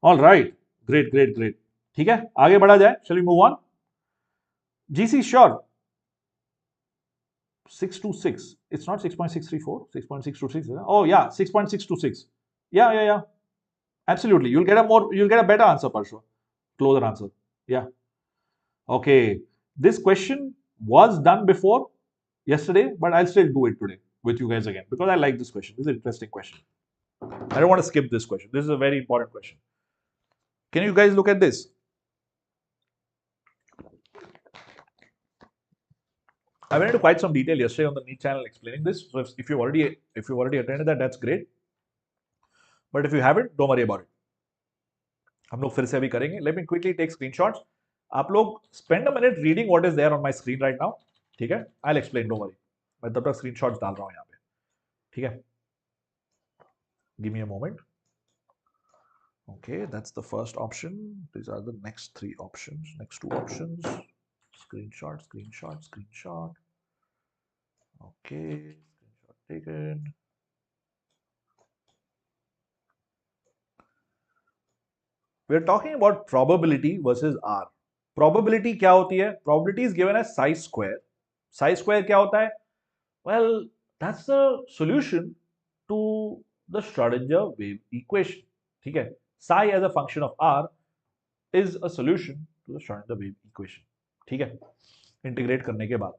All right, great. ठीक है, आगे बढ़ा जाए. Shall we move on? GC sure. 626. It's not 6.634. 6.626. Oh yeah, 6.626. Yeah. Absolutely. You'll get a better answer, Parsha. Closer answer. Yeah. Okay. This question was done before yesterday, but I'll still do it today. with you guys again because I like this question. This is an interesting question. I don't want to skip this question. This is a very important question. Can you guys look at this? I went into quite some detail yesterday on the NEET channel explaining this. So if you already attended that, that's great. But if you haven't, don't worry about it. हम लोग फिर से अभी करेंगे. Let me quickly take screenshots. आप लोग spend a minute reading what is there on my screen right now. ठीक है? I'll explain. Don't worry. मैं तब तक screenshots डाल रहा हूँ यहाँ पे. ठीक है? Give me a moment. Okay, that's the first option. These are the next three options. Next two options. Screenshot, screenshot, screenshot. Okay, screenshot taken. We're talking about probability versus R. Probability क्या होती है? Probability is given as psi square. Psi square क्या होता है? Well, that's the solution to the Schrodinger wave equation. ठीक है? Psi as a function of R is a solution to the Schrodinger wave equation. ठीक है? Integrate करने के बाद.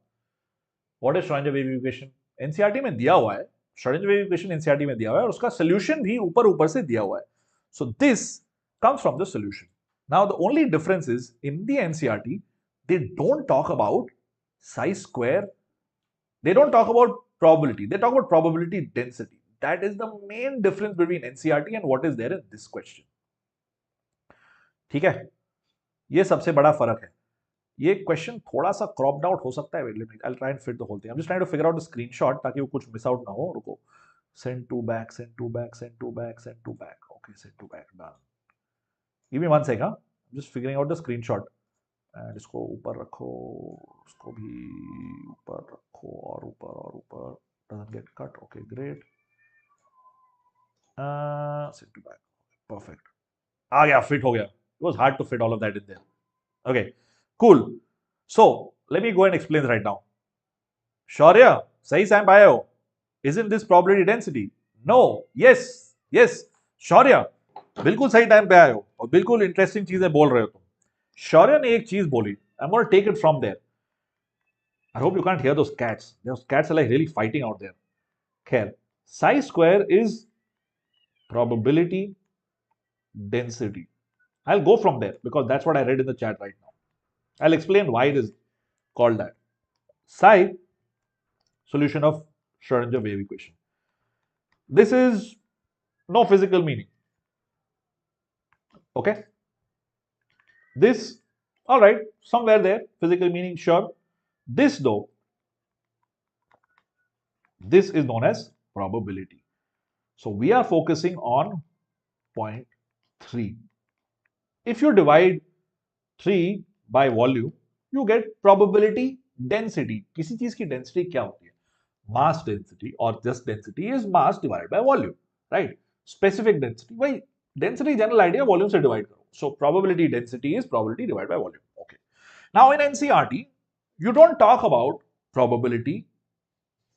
What is Schrodinger wave equation? NCERT में दिया हुआ है. Schrodinger wave equation NCERT में दिया हुआ है और उसका solution भी ऊपर से दिया हुआ है. So this comes from the solution. Now the only difference is in the NCERT they don't talk about psi square. They don't talk about probability. They talk about probability density. That is the main difference between NCERT and what is there in this question. ठीक है? ये सबसे बड़ा फर्क है. ये question थोड़ा सा क्रॉप्ड आउट हो सकता है. I'll try and fit the whole thing. I'm just trying to figure out the screenshot ताकि वो कुछ मिस आउट ना हो. रुको. Send to back, send to back, send to back, send to back. Okay, send to back. Done. Give me 1 second. I'm just figuring out the screenshot. And इसको ऊपर रखो. इसको भी ऊपर रखो और ऊपर. Doesn't get cut. Okay, great. Send to back. Perfect. आ गया. Fit हो गया. It was hard to fit all of that in there. Okay. Cool. So let me go and explain right now. Shaurya, सही time पे आए हो? Isn't this probability density? No. Yes. Yes. Shaurya, बिल्कुल सही time पे आए हो और बिल्कुल इंटरेस्टिंग चीजें बोल रहे हो तुम. Shaurya ने एक चीज बोली. I'm going to take it from there. I hope you can't hear those cats. Those cats are like really fighting out there. खैर, psi square is probability density. I'll go from there because that's what I read in the chat right now. I'll explain why it is called that. Psi, solution of Schrodinger wave equation. This is no physical meaning. Okay? This, all right, somewhere there, physical meaning, sure. This though, this is known as probability. So we are focusing on point 3. If you divide 3 by volume, you get probability density. किसी चीज की density क्या होती है? Mass density or just density is mass divided by volume, right? Specific density, वही density general idea volume से divide करो. So probability density is probability divided by volume. Okay. Now in NCERT, you don't talk about probability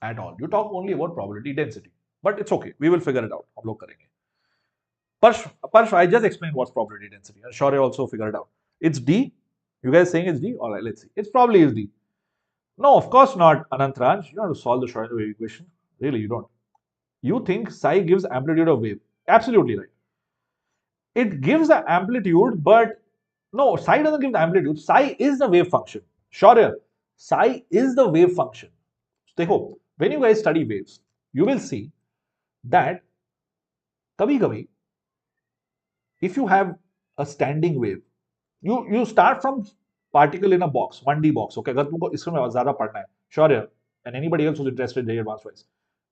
at all. You talk only about probability density. But it's okay. We will figure it out. हम लोग करेंगे. Parsh, I just explained what's probability density. And Shaurya also figured it out. It's D. You guys saying it's D? All right, let's see. It's probably is D. No, of course not, Anantraj. You don't have to solve the Schrodinger wave equation. Really, you don't. You think psi gives amplitude of wave. Absolutely right. It gives the amplitude, but no, psi doesn't give the amplitude. Psi is the wave function. Shaurya, psi is the wave function. देखो, when you guys study waves, you will see that कभी-कभी, if you have a standing wave, you start from particle in a box, 1D box. Okay, अगर तुमको इसमें ज़्यादा पढ़ना है, Shaurya and anybody else who's interested in JEE advanced wise,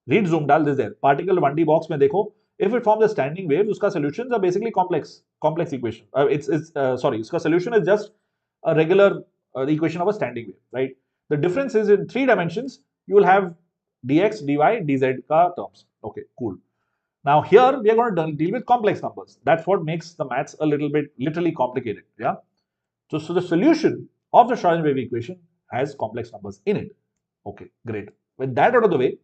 read zoom डाल this there. Particle 1D box में देखो, if it forms a standing wave, उसका solutions are basically complex equation. उसका solution is just a regular equation of a standing wave, right? The difference is in 3 dimensions, you will have dx, dy, dz का terms. Okay, cool. Now here we are going to deal with complex numbers. That's what makes the maths a little bit literally complicated. Yeah. So the solution of the Schrodinger wave equation has complex numbers in it. Okay, great. With that out of the way,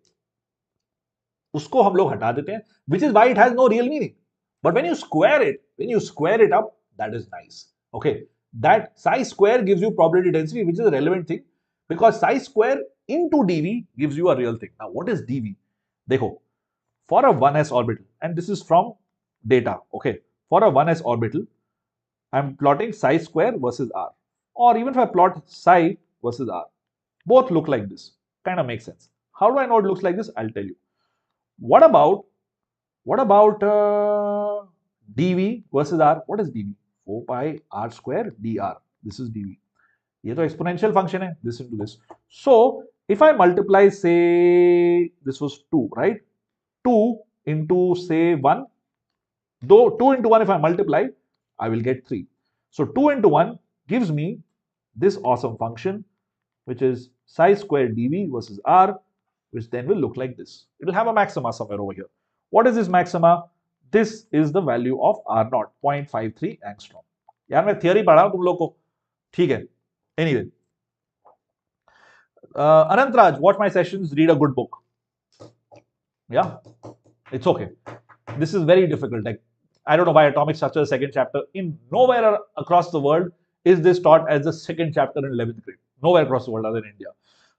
उसको हम लोग हटा देते हैं, which is why it has no real meaning. But when you square it up, that is nice. Okay, that psi square gives you probability density, which is a relevant thing. because psi square into dV gives you a real thing. Now, what is dV? देखो, for a 1s orbital, and this is from data, okay, for a 1s orbital, I'm plotting psi square versus r, or even if I plot psi versus r, both look like this. Kind of makes sense. How do I know it looks like this? I'll tell you. What about dV versus r? What is dV? 4 pi r square dr. This is dV. ये तो exponential function है, this into this. So if I multiply, say this was 2, right? 2 into say 1, though 2 into 1 if I multiply, I will get 3. So 2 into 1 gives me this awesome function, which is psi square dV versus r, which then will look like this. It will have a maxima somewhere over here. What is this maxima? This is the value of r naught, 0.53 angstrom. यार मैं theory पढ़ा हूं तुम लोग को, ठीक है? Anyway, Anantraj, watch my sessions, read a good book. Yeah, it's okay. This is very difficult. Like, I don't know why atomic structure, second chapter, in nowhere across the world is this taught as the second chapter in 11th grade. Nowhere across the world other than India.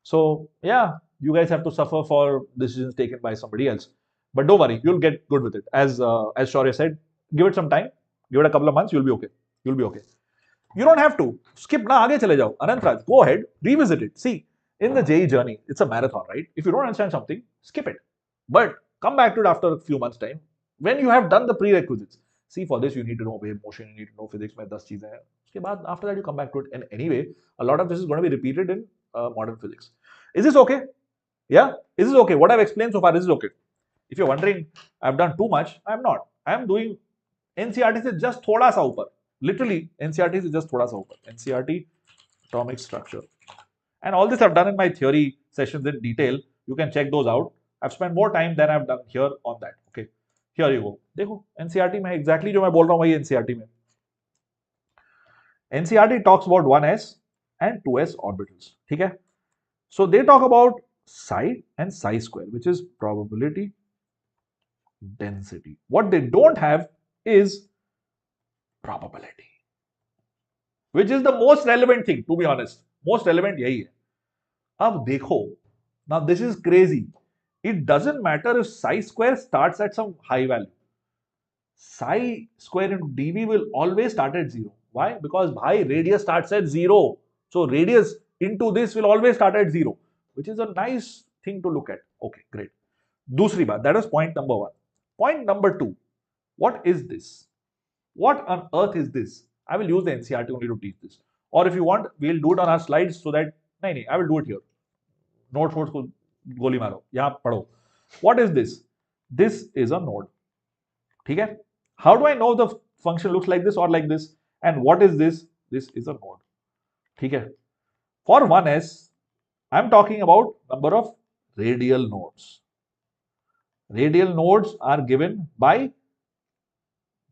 So yeah, you guys have to suffer for decisions taken by somebody else. But don't worry, you'll get good with it. As Shaurya said, give it some time, give it a couple of months, you'll be okay. You'll be okay. You don't have to skip na, aage chale jao. Anantraj, go ahead, revisit it. See, in the JEE journey, it's a marathon, right? If you don't understand something, skip it. But come back to it after a few months' time when you have done the prerequisites. See, for this you need to know wave motion, you need to know physics में 10 चीजें हैं. उसके बाद after that you come back to it. And anyway, a lot of this is going to be repeated in modern physics. Is this okay? Yeah, is this okay? What I've explained so far, is this okay? If you're wondering, I've done too much, I'm not. I'm doing NCERT से just थोड़ा सा ऊपर. Literally, NCERT is just thoda sa upar. NCERT atomic structure. And all this I've done in my theory sessions in detail. You can check those out. I've spent more time than I've done here on that. Okay. Here you go. देखो, NCERT में exactly जो मैं बोल रहा हूँ वही NCERT में. NCERT talks about 1s and 2s orbitals. ठीक है? So they talk about psi and psi square, which is probability density. What they don't have is probability, which is the most relevant thing, to be honest. Most relevant यही है. अब देखो, now this is crazy. It doesn't matter if psi square starts at some high value. Psi square into dV will always start at 0. Why? Because bhai, radius starts at 0. So radius into this will always start at 0, which is a nice thing to look at. Okay, great. दूसरी बात, that was point number 1. Point number 2, what is this? What on earth is this? I will use the NCERT only to teach this. Or if you want, we'll do it on our slides so that, nahi, I will do it here. Notes ko goli maro. Yahan padho. What is this? This is a node. ठीक है? How do I know the function looks like this or like this? And what is this? This is a node. ठीक है? For 1s, I'm talking about number of radial nodes. Radial nodes are given by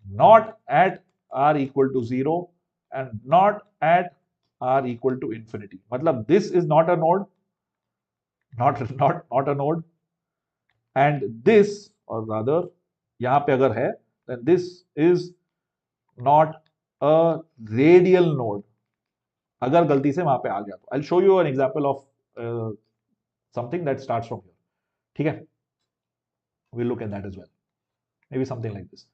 not at r equal to 0 and not at r equal to infinity. मतलब this is not a node, not a node, and this, or rather यहाँ पे अगर है, then this is not a radial node. अगर गलती से वहां पे आ गया तो I'll show you an example of something that starts from here. ठीक है? We'll look at that as well. Maybe something like this.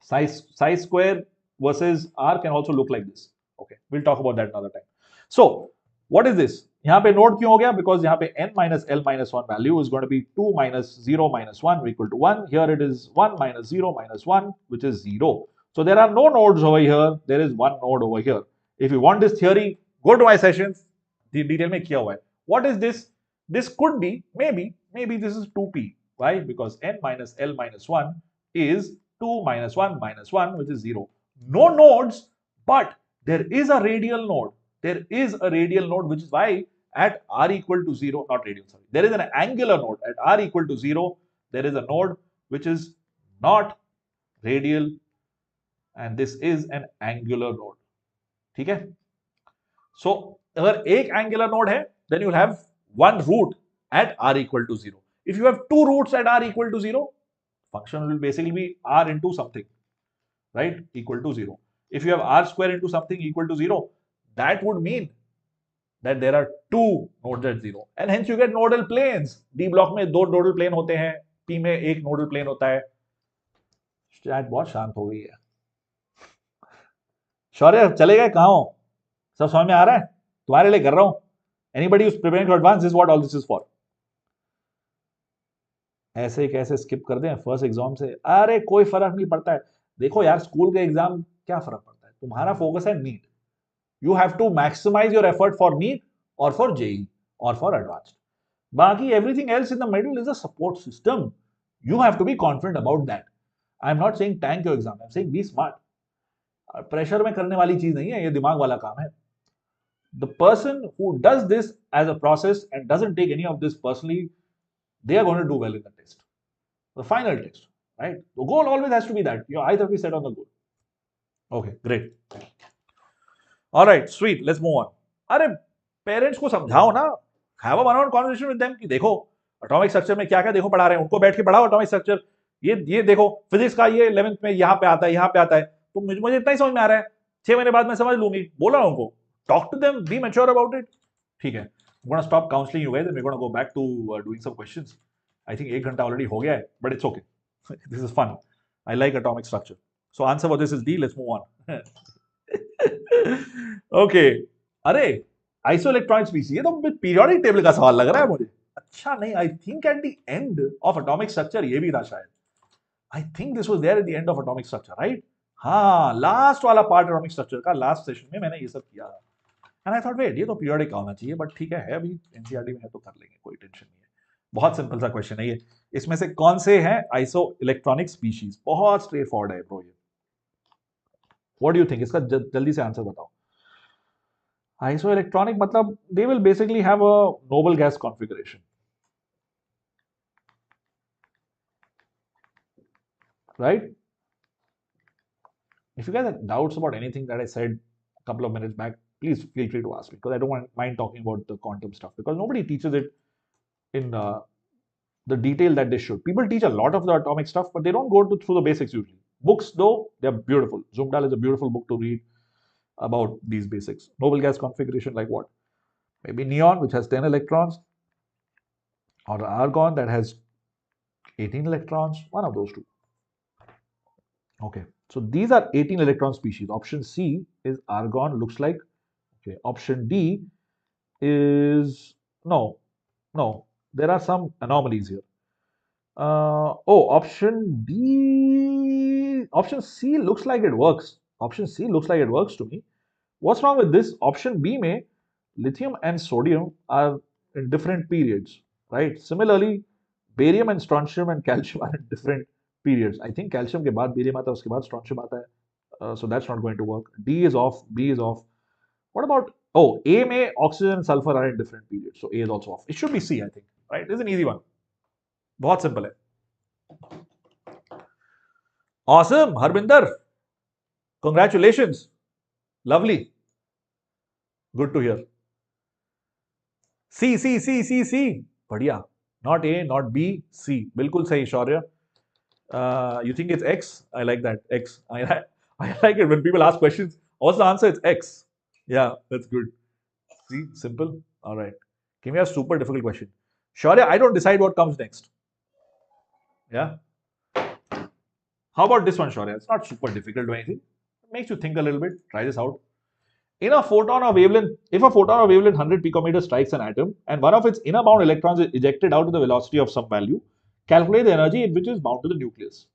Psi square versus r can also look like this. Okay, we'll talk about that another time. So, what is this? यहाँ पे node क्यों हो गया? Because यहाँ पे n minus l minus 1 value is going to be 2 minus 0 minus 1 equal to 1. Here it is 1 minus 0 minus 1, which is 0. So there are no nodes over here. There is one node over here. If you want this theory, go to my sessions. The detail में किया हुआ है. What is this? This could be, maybe this is 2p. Why? Because n minus l minus 1 is 2 minus 1 minus 1, which is 0. No nodes, but there is a radial node. There is a radial node, which is why at r equal to 0, not radial, sorry. There is an angular node. At r equal to 0, there is a node which is not radial, and this is an angular node. ठीक है? So, अगर एक angular node है, then you will have one root at r equal to 0. If you have two roots at r equal to 0, function will basically be r into something, right? Equal to 0. If you have r square into something equal to 0, that would mean that there are two nodes at zero and hence you get nodal planes. D block में दो nodal plane होते हैं, P में एक nodal plane होता है. Chat बहुत शांत हो गई है. शौर्य चले गए, कहाँ हो? सब समझ में आ रहा है? तुम्हारे लिए कर रहा हूं. Anybody who's preparing for advance, this is what all this is for. ऐसे कैसे स्किप कर दें फर्स्ट एग्जाम से? अरे कोई फर्क नहीं पड़ता है. देखो यार, स्कूल के एग्जाम क्या फर्क पड़ता है? तुम्हारा फोकस है NEET. You have to maximize your effort for NEET or for JEE or for advanced. Baki, everything else in the middle is a support system. You have to be confident about that. I'm not saying tank your exam. I'm saying be smart. Pressure में करने वाली चीज नहीं है, ये दिमाग वाला काम है. The person who does this as a process and doesn't take any of this personally, they are going to do well in the test, the final test, right? The goal always has to be that your eyes have to be set on the goal. Okay, great. All right, sweet. Let's move on. अरे parents को समझाओ ना, have a one-on-one conversation with them कि देखो atomic structure में क्या क्या देखो पढ़ा रहे हैं, उनको बैठ के पढ़ाओ एटॉमिक स्ट्रक्चर. ये देखो फिजिक्स का ये 11th में यहाँ पे आता है, यहाँ पे आता है, तो मुझे इतना ही समझ में आ रहा है, 6 महीने बाद मैं समझ लूंगी. बोला उनको, talk to them, be mature about it. ठीक है, I'm gonna stop counseling you guys and we're gonna go back to doing some questions. I think 1 घंटा already हो गया है, but it's okay. This is fun. I like atomic structure. So answer for this is D. Let's move on. Okay. अरे isoelectronic species, ये तो periodic table का सवाल लग रहा है मुझे. अच्छा नहीं, I think at the end of atomic structure ये भी था शायद. I think this was there at the end of atomic structure, right? हाँ, लास्ट वाला पार्ट एटॉमिक स्ट्रक्चर का लास्ट सेशन में मैंने ये सब किया था. एंड आई थॉट वेट, ये तो पीरियोडिक का होना चाहिए, बट ठीक है अभी एनसीईआरटी में है तो कर लेंगे, कोई टेंशन नहीं है. बहुत सिंपल सा क्वेश्चन है ये. इसमें से कौन से हैं आइसो इलेक्ट्रॉनिक स्पीशीज? बहुत स्ट्रेट फॉरवर्ड है ब्रो ये. What do you think? इसका जल्दी से आंसर बताओ. Isoelectronic matlab they will basically have a noble gas configuration, right? If you guys have doubts about anything that I said a couple of minutes back, please feel free to ask me, because I don't mind talking about the quantum stuff, because nobody teaches it in the detail that they should. People teach a lot of the atomic stuff, but they don't go through the basics usually. Books though, they're beautiful. Zumdal is a beautiful book to read about these basics. Noble gas configuration like what? Maybe neon, which has 10 electrons, or argon that has 18 electrons, one of those two. Okay, so these are 18 electron species. Option C is argon, looks like. Okay, option D is no, there are some anomalies here. Option D, option C looks like it works. Option C looks like it works to me. What's wrong with this? Option B में lithium and sodium are in different periods, right? Similarly, barium and strontium and calcium are in different periods. I think calcium के बाद barium आता है, उसके बाद strontium आता है. So that's not going to work. D is off, B is off. What about, A में oxygen and sulfur are in different periods. So A is also off. It should be C, I think, right? This is an easy one. बहुत simple है. Awesome, Harbinder. Congratulations. Lovely. Good to hear. C. बढ़िया. Not A, not B, C. बिल्कुल सही, शौर्य. You think it's X? I like that. X. I like it when people ask questions. What's the answer? It's X. Yeah, that's good. See, simple. All right. Give me a super difficult question. Shaurya, I don't decide what comes next. Yeah. How about this one, Shaurya? It's not super difficult or anything. It makes you think a little bit. Try this out. In a photon or wavelength, if a photon or wavelength 100 picometer strikes an atom and one of its inner bound electrons is ejected out to the velocity of some value, calculate the energy which is bound to the nucleus.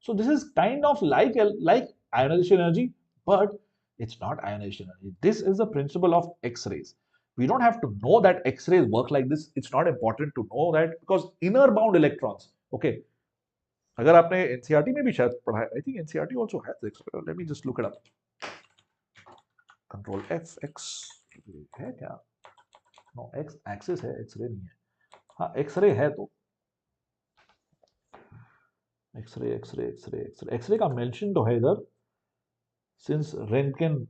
So this is kind of like ionization energy, but it's not ionization energy. This is the principle of X-rays. We don't have to know that X-rays work like this. It's not important to know that, because inner bound electrons, okay. अगर आपने NCERT में भी शायद पढ़ा है, I think NCERT also has this. Let me just look it up. Control F, X है क्या? No, X axis है, X-ray नहीं है. हाँ, X-ray है तो. X-ray का mention तो है इधर. Since Röntgen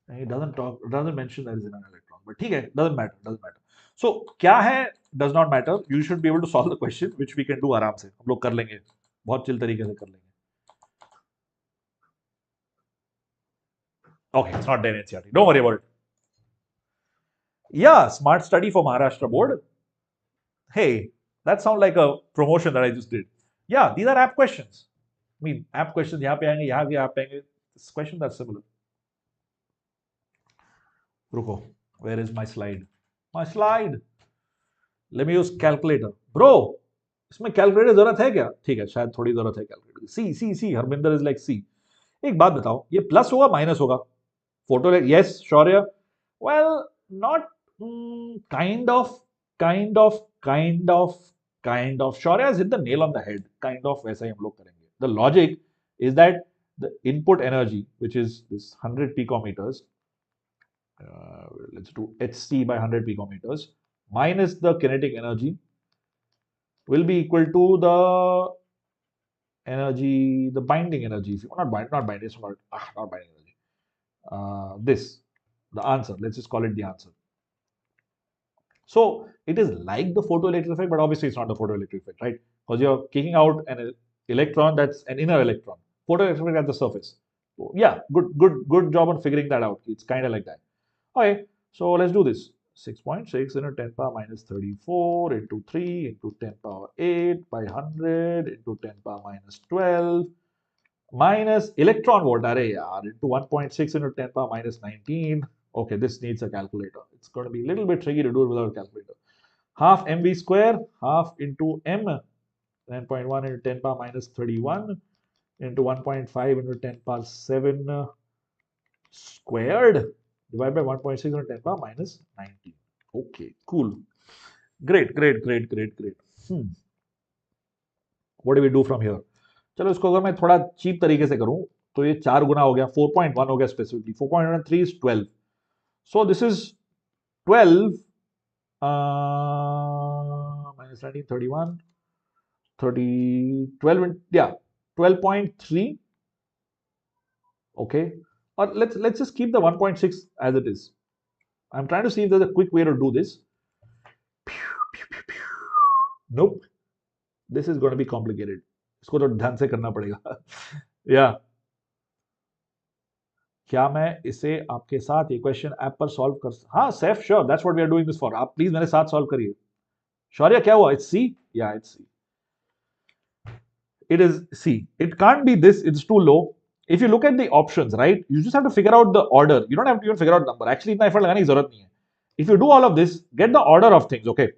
it doesn't mention that is in an electron, but ठीक है, doesn't matter. So क्या है does not matter. You should be able to solve the question, which we can do आराम से. हम लोग कर लेंगे, बहुत चिल तरीके से कर लेंगे. Okay, it's not there in NCERT. Don't worry about it. Yeah, smart study for Maharashtra board. Hey, that sounds like a promotion that I just did. Yeah, these are app questions. I mean, app questions यहाँ पे आएंगे, यहाँ भी app आएंगे. This question are similar. रुको, where is my slide? My slide. Let me use calculator. Bro, इसमें calculator जरूरत है क्या? ठीक है, शायद थोड़ी जरूरत है calculator. C C C Harminder is like C. एक बात बताओ, ये प्लस होगा माइनस होगा? Photo, yes Shaurya. Well, not kind of kind of kind of kind of. Shaurya has hit the nail on the head. Kind of वैसा ही हम लोग करेंगे. The logic is that the input energy, which is this 100 picometers, let's do hc by 100 picometers, minus the kinetic energy will be equal to the energy, the binding energy. Not binding, it's not binding energy. This, the answer. Let's just call it the answer. So it is like the photoelectric effect, but obviously it's not the photoelectric effect, right? Because you're kicking out an electron that's an inner electron. Photoelectric effect at the surface. So yeah, good job on figuring that out. It's kind of like that. Okay, so let's do this. 6.6 into 10 power minus 34 into 3 into 10 power 8 by 100 into 10 power minus 12 minus electron volt array into 1.6 into 10 power minus 19. Okay, this needs a calculator. It's going to be a little bit tricky to do it without a calculator. Half mv square, half into m, 9.1 into 10 power minus 31 into 1.5 into 10 power 7 squared divided by 1.6 into 10 power minus 19. Okay, cool. Great. What do we do from here? चलो इसको अगर मैं थोड़ा cheap तरीके से करूं तो ये 4 गुना हो गया, 4.1 हो गया specifically. 4.1 and 3 is 12. So this is 12 minus 19, 31, 30, 12, yeah, 12.3. Okay, or let's just keep the 1.6 as it is. I'm trying to see if there's a quick way to do this. Nope, this is going to be complicated. इसको तो ढंग से करना पड़ेगा. Yeah. क्या मैं इसे आपके साथ ये क्वेश्चन ऐप पर सॉल्व कर? हाँ Saif, sure, that's what we are doing this for. आप प्लीज मेरे साथ सॉल्व करिए. शौर्य क्या हुआ? It's C. या it's C. It is C. It can't be this. It's too low. If you look at the options, right, you just have to figure out the order. You don't have to even figure out number. Actually, इतना effort लगाने की जरूरत नहीं है. If you do all of this, get the order of things. Okay,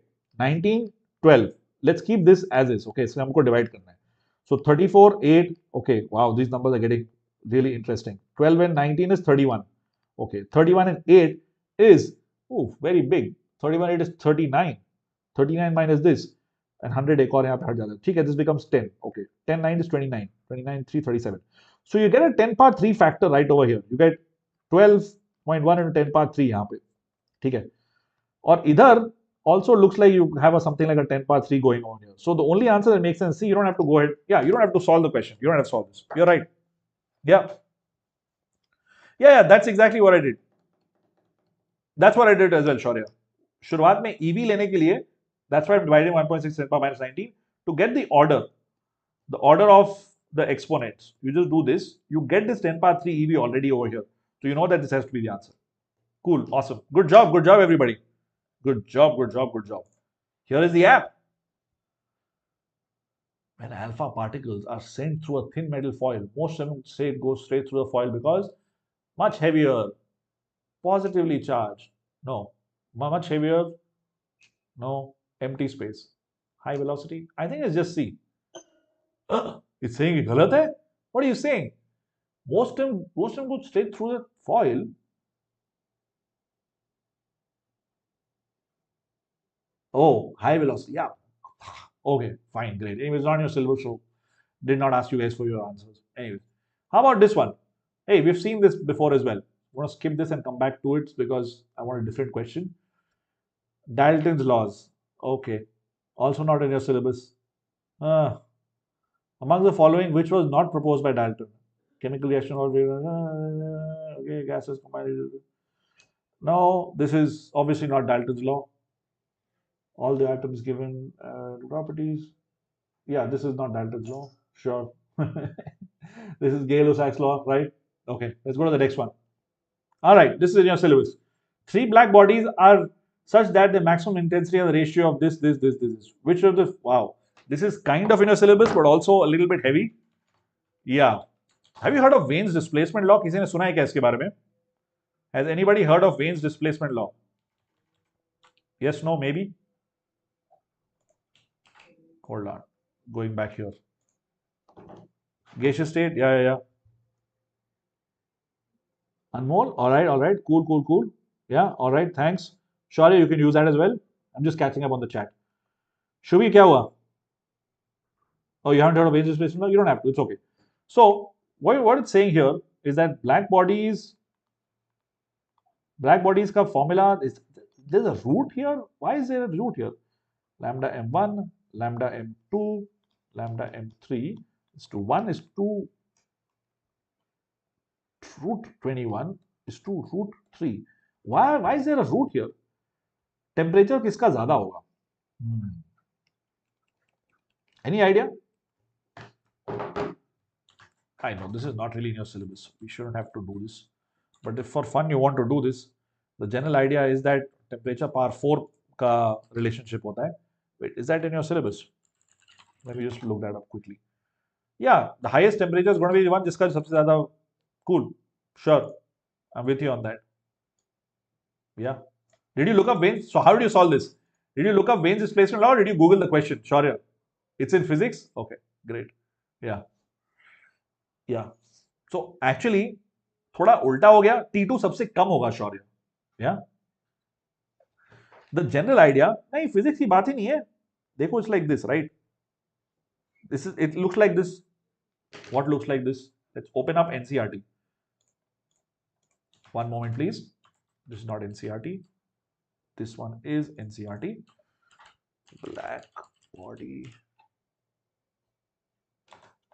19, 12. Let's keep this as is. Okay, so हमको divide करना है. So 34, 8. Okay, wow, these numbers are getting really interesting. 12 and 19 is 31. Okay, 31 and 8 is very big. 31 8 is 39. 39 minus this. And 100 एक और यहाँ पे हट जाता है. ठीक है, this becomes 10. Okay, 10 9 is 29. 29 3 37. So you get a 10 power 3 factor right over here. You get 12.1 into 10 power 3 यहाँ पे. ठीक है. और इधर also looks like you have something like a 10 power 3 going on here. So the only answer that makes sense, see, you don't have to go ahead. Yeah, you don't have to solve the question. You don't have to solve this. You're right. Yeah. Yeah, that's exactly what I did. That's what I did as well, Shaurya. शुरुआत में EV लेने के लिए, that's why I'm dividing 1.6 10 power minus 19 to get the order of the exponents. You just do this, you get this 10 power 3 EV already over here. So you know that this has to be the answer. Cool, awesome. Good job, everybody. Good job. Here is the app. When alpha particles are sent through a thin metal foil, most of them say it goes straight through the foil because much heavier, positively charged. No, much heavier. No, empty space. High velocity. I think it's just C. It's saying it galat hai? What are you saying? Most of them go straight through the foil. Oh, high velocity. Yeah. Okay, fine, great. Anyways, it's not your syllabus, so did not ask you guys for your answers. Anyways, how about this one? Hey, we've seen this before as well. I'm going to skip this and come back to it because I want a different question. Dalton's laws. Okay. Also not in your syllabus. Among the following, which was not proposed by Dalton? Chemical reaction or okay, gases combined. No, this is obviously not Dalton's law. All the atoms given properties. Yeah, this is not Dalton's law. Sure. This is Gay-Lussac's law, right? Okay, let's go to the next one. All right, this is in your syllabus. 3 black bodies are such that the maximum intensity and the ratio of this. Which of the, wow, this is kind of in your syllabus, but also a little bit heavy. Yeah. Have you heard of Wayne's displacement law? किसी ने सुना है क्या इसके बारे में? Has anybody heard of Wayne's displacement law? Yes, no, maybe? Hold on. Going back here. Gaseous state, yeah. Anmol, all right, cool. Yeah, all right, thanks. Shaurya, you can use that as well. I'm just catching up on the chat. Shubhi, क्या हुआ? Oh, you haven't heard of Wayne's displacement law? You don't have to, it's okay. So, what it's saying here is that black bodies का formula is, there's a root here. Why is there a root here? Lambda m1, lambda m2, lambda m3 is to 1 is to root 21 is to root 3. Why is there a root here? Temperature किसका ज्यादा होगा? Any idea? I know this is not really in your syllabus. We shouldn't have to do this. But if for fun you want to do this, the general idea is that temperature power 4 का relationship होता है. Wait, is that in your syllabus? Let me just look that up quickly. Yeah, the highest temperature is going to be the one जिसका सबसे ज़्यादा. Cool, sure, I'm with you on that. Yeah. Did you look up Wayne's? So how did you solve this? Did you look up Wayne's displacement law or did you Google the question? Shaurya, it's in physics? Okay, great. Yeah. So actually, थोड़ा उल्टा हो गया. T2 सबसे कम होगा Shaurya. Yeah. The general idea, नहीं physics की बात ही नहीं है. देखो, it's like this, right? It looks like this. What looks like this? Let's open up NCERT. One moment, please. This is not NCERT. This one is NCERT. Black body.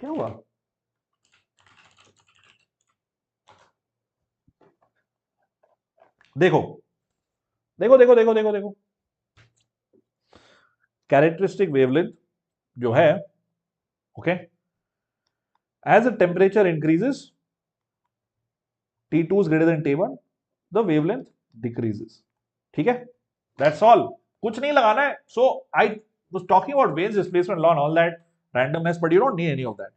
क्या हुआ? देखो. Characteristic wavelength जो है, okay, as the temperature increases, T2 is greater than T1, the wavelength decreases. ठीक है? That's all. कुछ नहीं लगाना है. So I was talking about Wayne's displacement law and all that randomness, but you don't need any of that.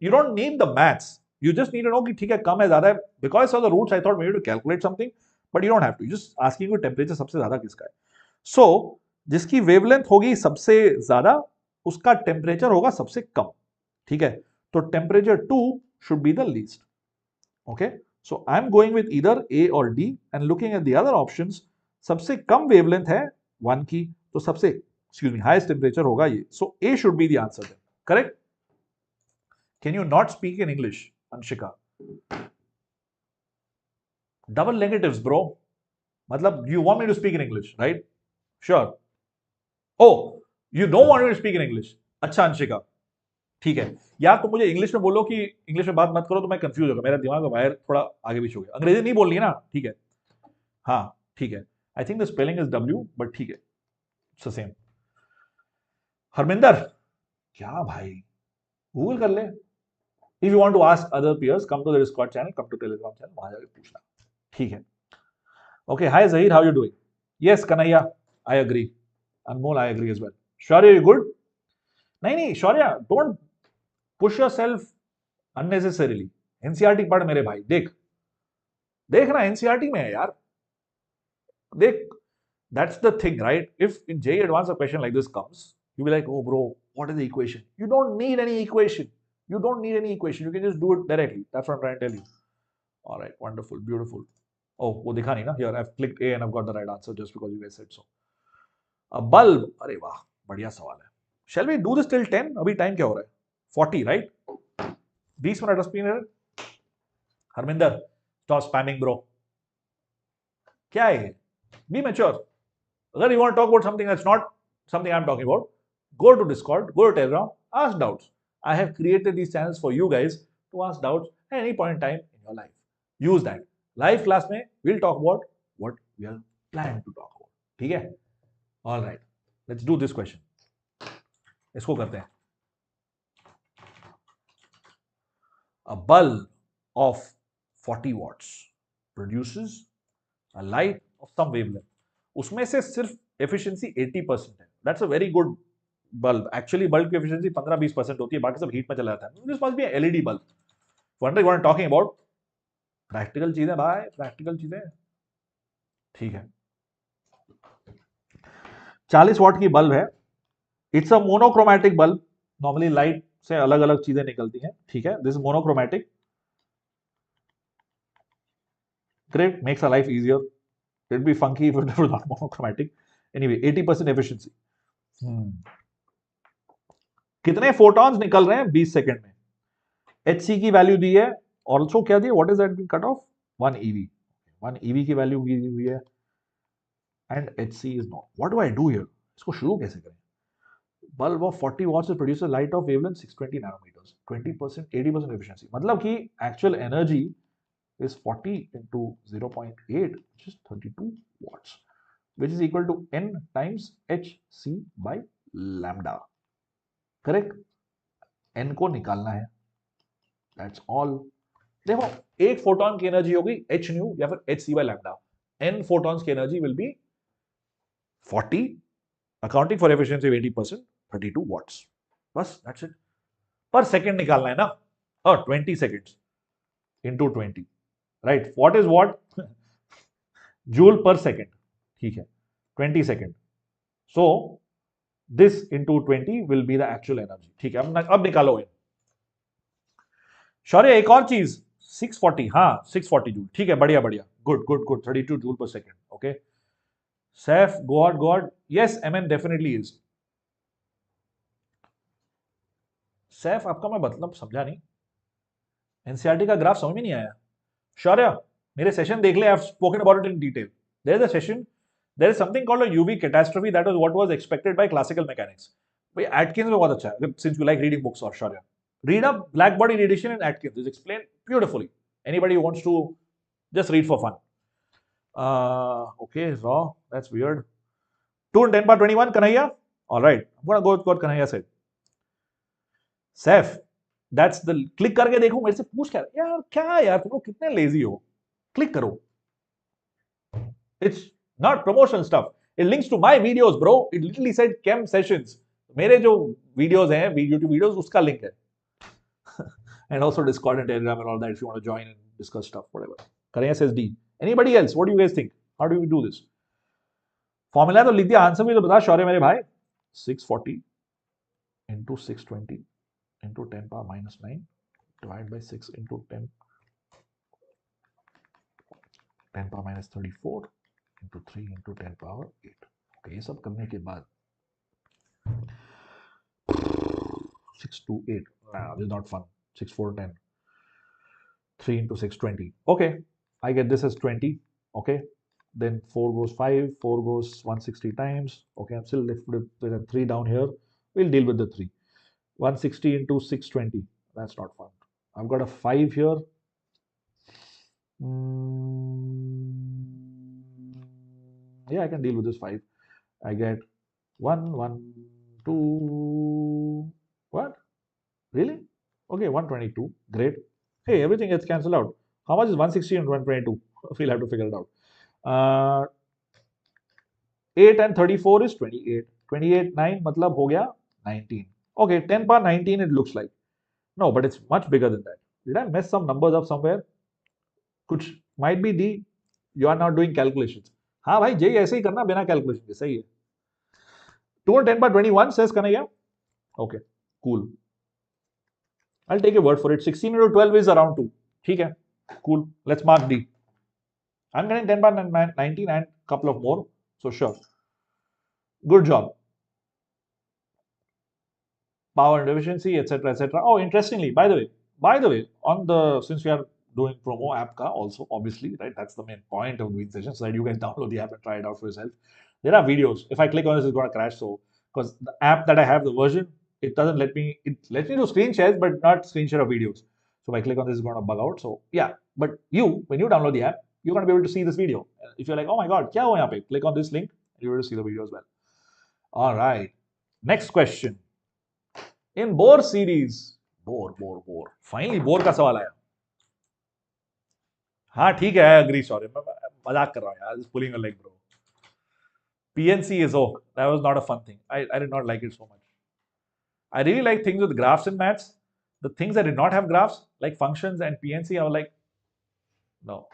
You don't need the maths. You just need to know कि ठीक है, कम है, ज़्यादा है. Because of the roots, I thought maybe to calculate something, but you don't have to. You just asking you temperature सबसे ज़्यादा किसका है. So जिसकी wavelength होगी सबसे ज़्यादा, उसका temperature होगा सबसे कम. ठीक है? तो temperature 2 should be the least. Okay? So I'm going with either A or D and looking at the other options. सबसे कम wavelength है 1 की, तो सबसे highest temperature होगा ये. So A should be the answer then. Correct? Can you not speak in English, Anshika? Double negatives, bro. मतलब you want me to speak in English, right? Sure. Oh, you don't want me to speak in English. अच्छा अंशिका, ठीक है. या तो मुझे English में बोलो कि इंग्लिश में बात मत करो, तो मैं कंफ्यूज होगा, मेरा दिमाग का वायर थोड़ा आगे पीछे हो गया. अंग्रेजी नहीं बोलनी है ना? ठीक है. हाँ, ठीक है. I think the spelling is W, but ठीक है, इट्स द सेम. हरमिंदर, क्या भाई, गूगल कर ले. If you want to ask other peers, come to the Discord channel, come to Telegram channel, वहां जाके पूछना. ठीक है. Okay, hi Zaheer, how you doing? Yes Kanhaiya, I agree. Anmol, I agree as well. Shaurya, you good? नहीं Shaurya, don't push yourself unnecessarily. NCERT पढ़ मेरे भाई. देख ना, एनसीईआरटी में है यार. देख, that's the thing, right? If in JEE Advanced a question like this comes, you'll be like, oh bro, what is the equation? You don't need any equation. You can just do it directly. That's what I'm trying to tell you. All right, wonderful, beautiful. Oh, वो दिखा नहीं ना. Here I've clicked A and I've got the right answer just because you guys said so. A bulb. अरे वाह, बढ़िया सवाल है. Shall we do this till 10? अभी टाइम क्या हो रहा है? 40, right? 20 मिनट स्पिन है. Harminder, stop spamming bro. क्या है? Be mature. Agar you want to talk about something that's not something I'm talking about, go to Discord, go to Telegram, ask doubts. I have created these channels for you guys to ask doubts at any point in time in your life. Use that. Live class में we'll talk about what we are planning to talk about. ठीक है? All right. Let's do this question. इसको करते हैं. A bulb of 40 watts produces a light of some wavelength. उसमें से सिर्फ efficiency 80% है. That's a very good bulb. Actually bulb की efficiency 15-20% होती है, बाकी सब heat में चला जाता है. This must be an LED bulb. Wondering what I'm talking about? Practical चीजें भाई, practical चीजें. ठीक है. 40 वाट की बल्ब है. It's a monochromatic bulb. Normally light से अलग अलग चीजें निकलती हैं. ठीक है. This monochromatic. Great, makes our life easier. It'd be funky if it was not monochromatic. Anyway, 80% efficiency. कितने फोटॉन्स निकल रहे हैं 20 सेकंड में? HC की वैल्यू दी है. ऑल्सो क्या दी है? What is that being cut off? 1 EV. 1 EV की वैल्यू दी हुई है. And HC is not. What do I do here? इसको शुरू कैसे करें? Bulb of 40 watts produce light of wavelength 620 nanometres. 20%, 80% efficiency. मतलब कि actual energy is 40 into 0.8, which is 32 watts, which is equal to N times HC by lambda. Correct? N को निकालना है. That's all. देखो, एक फोटोन की एनर्जी होगी h nu या फिर HC by lambda. N photons की energy will be 40, accounting for efficiency of 80%, 32 watts. बस, that's it. पर सेकेंड निकालना है ना. 20 seconds into 20. Right? What is what? Joule per second. ठीक है. 20 second. So this into 20 will be the actual energy. ठीक है. अब निकालो ये. शौर्य, एक और चीज. 640. हाँ, 640 जूल. ठीक है. बढ़िया बढ़िया. Good good good. 32 joule per second. Okay. Seth, go on. Yes, MN definitely is. Seth, आपका मैं मतलब समझा नहीं. NCERT का ग्राफ समझ में नहीं आया. शौर्य, मेरे सेशन देख ले. I have spoken about it in detail. There is a session. There is something called a UV catastrophe. That was what was expected by classical mechanics. भाई एटकिंस में बहुत अच्छा है. Since you like reading books और Shaurya, read up black body radiation in Atkins. It's explained beautifully. Anybody who wants to just read for fun. Okay, raw. That's weird. 2 and 10 power 21, Kanhaiya. All right. I'm gonna go with what Kanhaiya said. Saif, that's the click करके देखो. मेरे से पूछ क्या यार तुम लोग कितने लेजी हो. क्लिक करो. It's not promotional stuff. It links to my videos, bro. It literally said chem sessions. मेरे जो videos हैं, YouTube videos, उसका link है. And also Discord and Telegram and all that if you want to join and discuss stuff, whatever. Kanhaiya says D. Anybody else? What do you guys think? How do we do this? Formula तो लिख दिया. Answer भी तो बता शौर्य मेरे भाई. 640 into 620 into 10 power minus 9 divided by 6 into 10 power minus 34 into 3 into 10 power 8. Okay, ये सब करने के बाद 628. Nah, this is not fun. 6 4 10. 3 into 6 20. Okay, I get this as 20. Okay, then 4 goes 5, 4 goes 160 times. Okay, I'm still left with a 3 down here. We'll deal with the 3. 160 into 620. That's not fun. I've got a 5 here. Yeah, I can deal with this 5. I get 1, 1, 2. What? Really? Okay, 122. Great. Hey, everything gets cancelled out. How much is 160 and 122? We'll have to figure it out. 8 and 34 is 28. 28, 9, matlab ho gaya 19. Okay, 10 power 19 it looks like. No, but it's much bigger than that. Did I mess some numbers up somewhere? Kuch might be D. You are not doing calculations. हाँ भाई, JEE ऐसे ही करना बिना calculation के. सही है. 2 and 10 power 21 says Kanhaiya. Okay, cool. I'll take your word for it. 16 into 12 is around 2. ठीक है. Cool. Let's mark D. I'm getting 10 power 19 and a couple of more. So sure. Good job. Power and efficiency, etc., etc. Oh, interestingly, by the way, on the, since we are doing promo app ka also, obviously, right? That's the main point of doing sessions, so that you guys download the app and try it out for yourself. There are videos. If I click on this, it's going to crash. So, because the app that I have, the version, it doesn't let me. It lets me do screen shares, but not screen share of videos. So if I click on this, it's going to bug out. So yeah, but when you download the app, you're going to be able to see this video. If you're like, oh my god, kya ho yahan pe? Click on this link, and you're able to see the video as well. All right. Next question. In Bohr series, Bohr. Finally, Bohr का सवाल आया. हाँ ठीक है, I agree, sorry मैं मजाक कर रहा हूँ यार, pulling a leg bro. PNC is, oh, that was not a fun thing. I did not like it so much. I really like things with graphs in maths. The things that did not have graphs, like functions and PNC, I was like, no.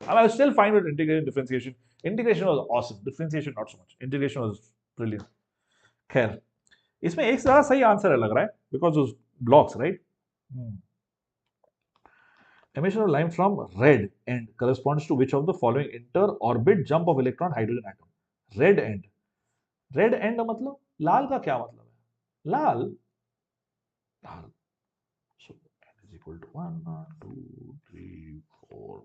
I was still fine with integration, differentiation. Integration was awesome. Differentiation, not so much. Integration was brilliant. खैर, इसमें एक ज़्यादा सही answer है लग रहा है, because those blocks, right? Emission of line from red end corresponds to which of the following inter-orbit jump of electron hydrogen atom? Red end. Red end का मतलब लाल का क्या मतलब है? लाल. लाल. So n is equal to 1, 2, 3, 4.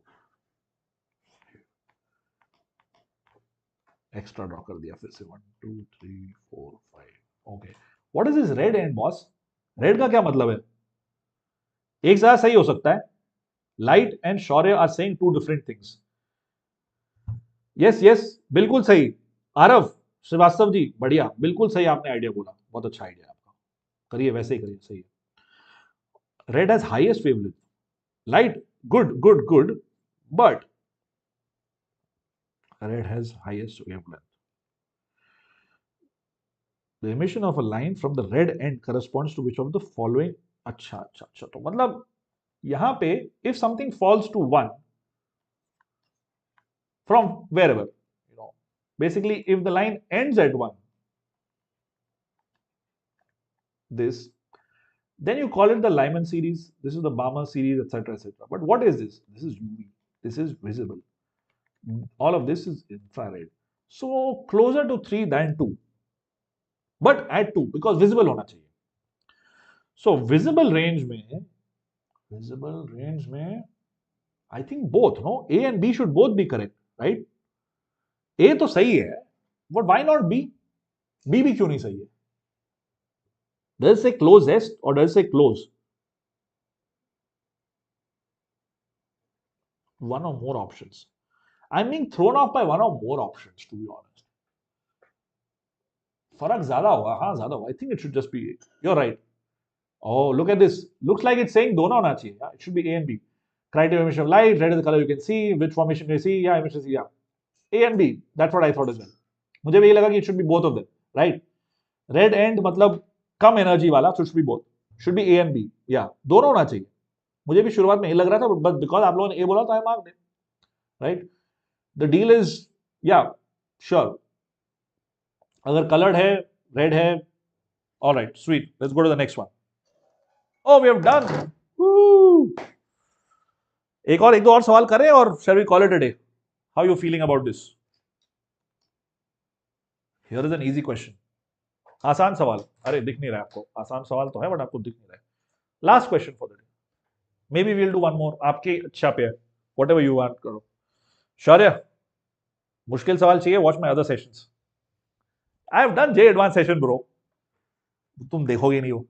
Extra draw कर दिया फिर से 1 2 3 4 5. Okay, what is this red and boss? Red का क्या मतलब है? एक ज्यादा सही हो सकता है. Light and Shaurya are saying two different things. Yes yes, बिल्कुल सही. आरव श्रीवास्तव जी, बढ़िया, बिल्कुल सही आपने आइडिया बोला, बहुत अच्छा आइडिया आपका. करिए, वैसे ही करिए, सही है. Red has highest wavelength. Light, good good good, but red has highest wavelength. The emission of a line from the red end corresponds to which of the following? अच्छा अच्छा अच्छा, तो मतलब यहां पे if something falls to 1 from wherever, basically if the line ends at 1, this, then you call it the Lyman series, this is the Balmer series, etc etc. But what is this? This is UV, this is visible, all of this is infrared, so closer to 3 than 2, but at 2 because visible होना चाहिए. So visible range में I think both, no? A and B should both be correct, right? A तो सही है, but why not B? B भी क्यों नहीं सही है? Does it say closest or does it say close? One or more options. I'm being thrown off by one or more options, to be honest. फर्क ज्यादा होगा, हाँ ज्यादा होगा. I think it should just be A. You're right. Oh, look at this. Looks like it's saying दोनों होना चाहिए. It should be A and B. Criteria of emission of light, red is the color you can see, which formation can you see? Yeah, emission, yeah. A and B. That's what I thought as well. मुझे भी ये लगा कि it should be both of them, right? Red end मतलब कम energy वाला, so it should be both. Should be A and B. Yeah, दोनों होना चाहिए. मुझे भी शुरुआत में ये लग रहा था, but because आप लोगों ने A बोला तो I marked it, right? The deal is, yeah, sure. अगर colored है, red है, all right, sweet. Let's go to the next one. Oh, we have done. Woo! एक दो और सवाल करें और shall we call it a day? How are you feeling about this? Here is an easy question. आसान सवाल. अरे दिख नहीं रहा है आपको. आसान सवाल तो है बट आपको दिख नहीं रहा है. Last question for the day. Maybe we'll do one more. आपकी इच्छा पे है. Whatever you want करो. शौर्य, मुश्किल सवाल चाहिए? Watch my other sessions. I have done J advanced session, bro. तुम देखोगे नहीं हो.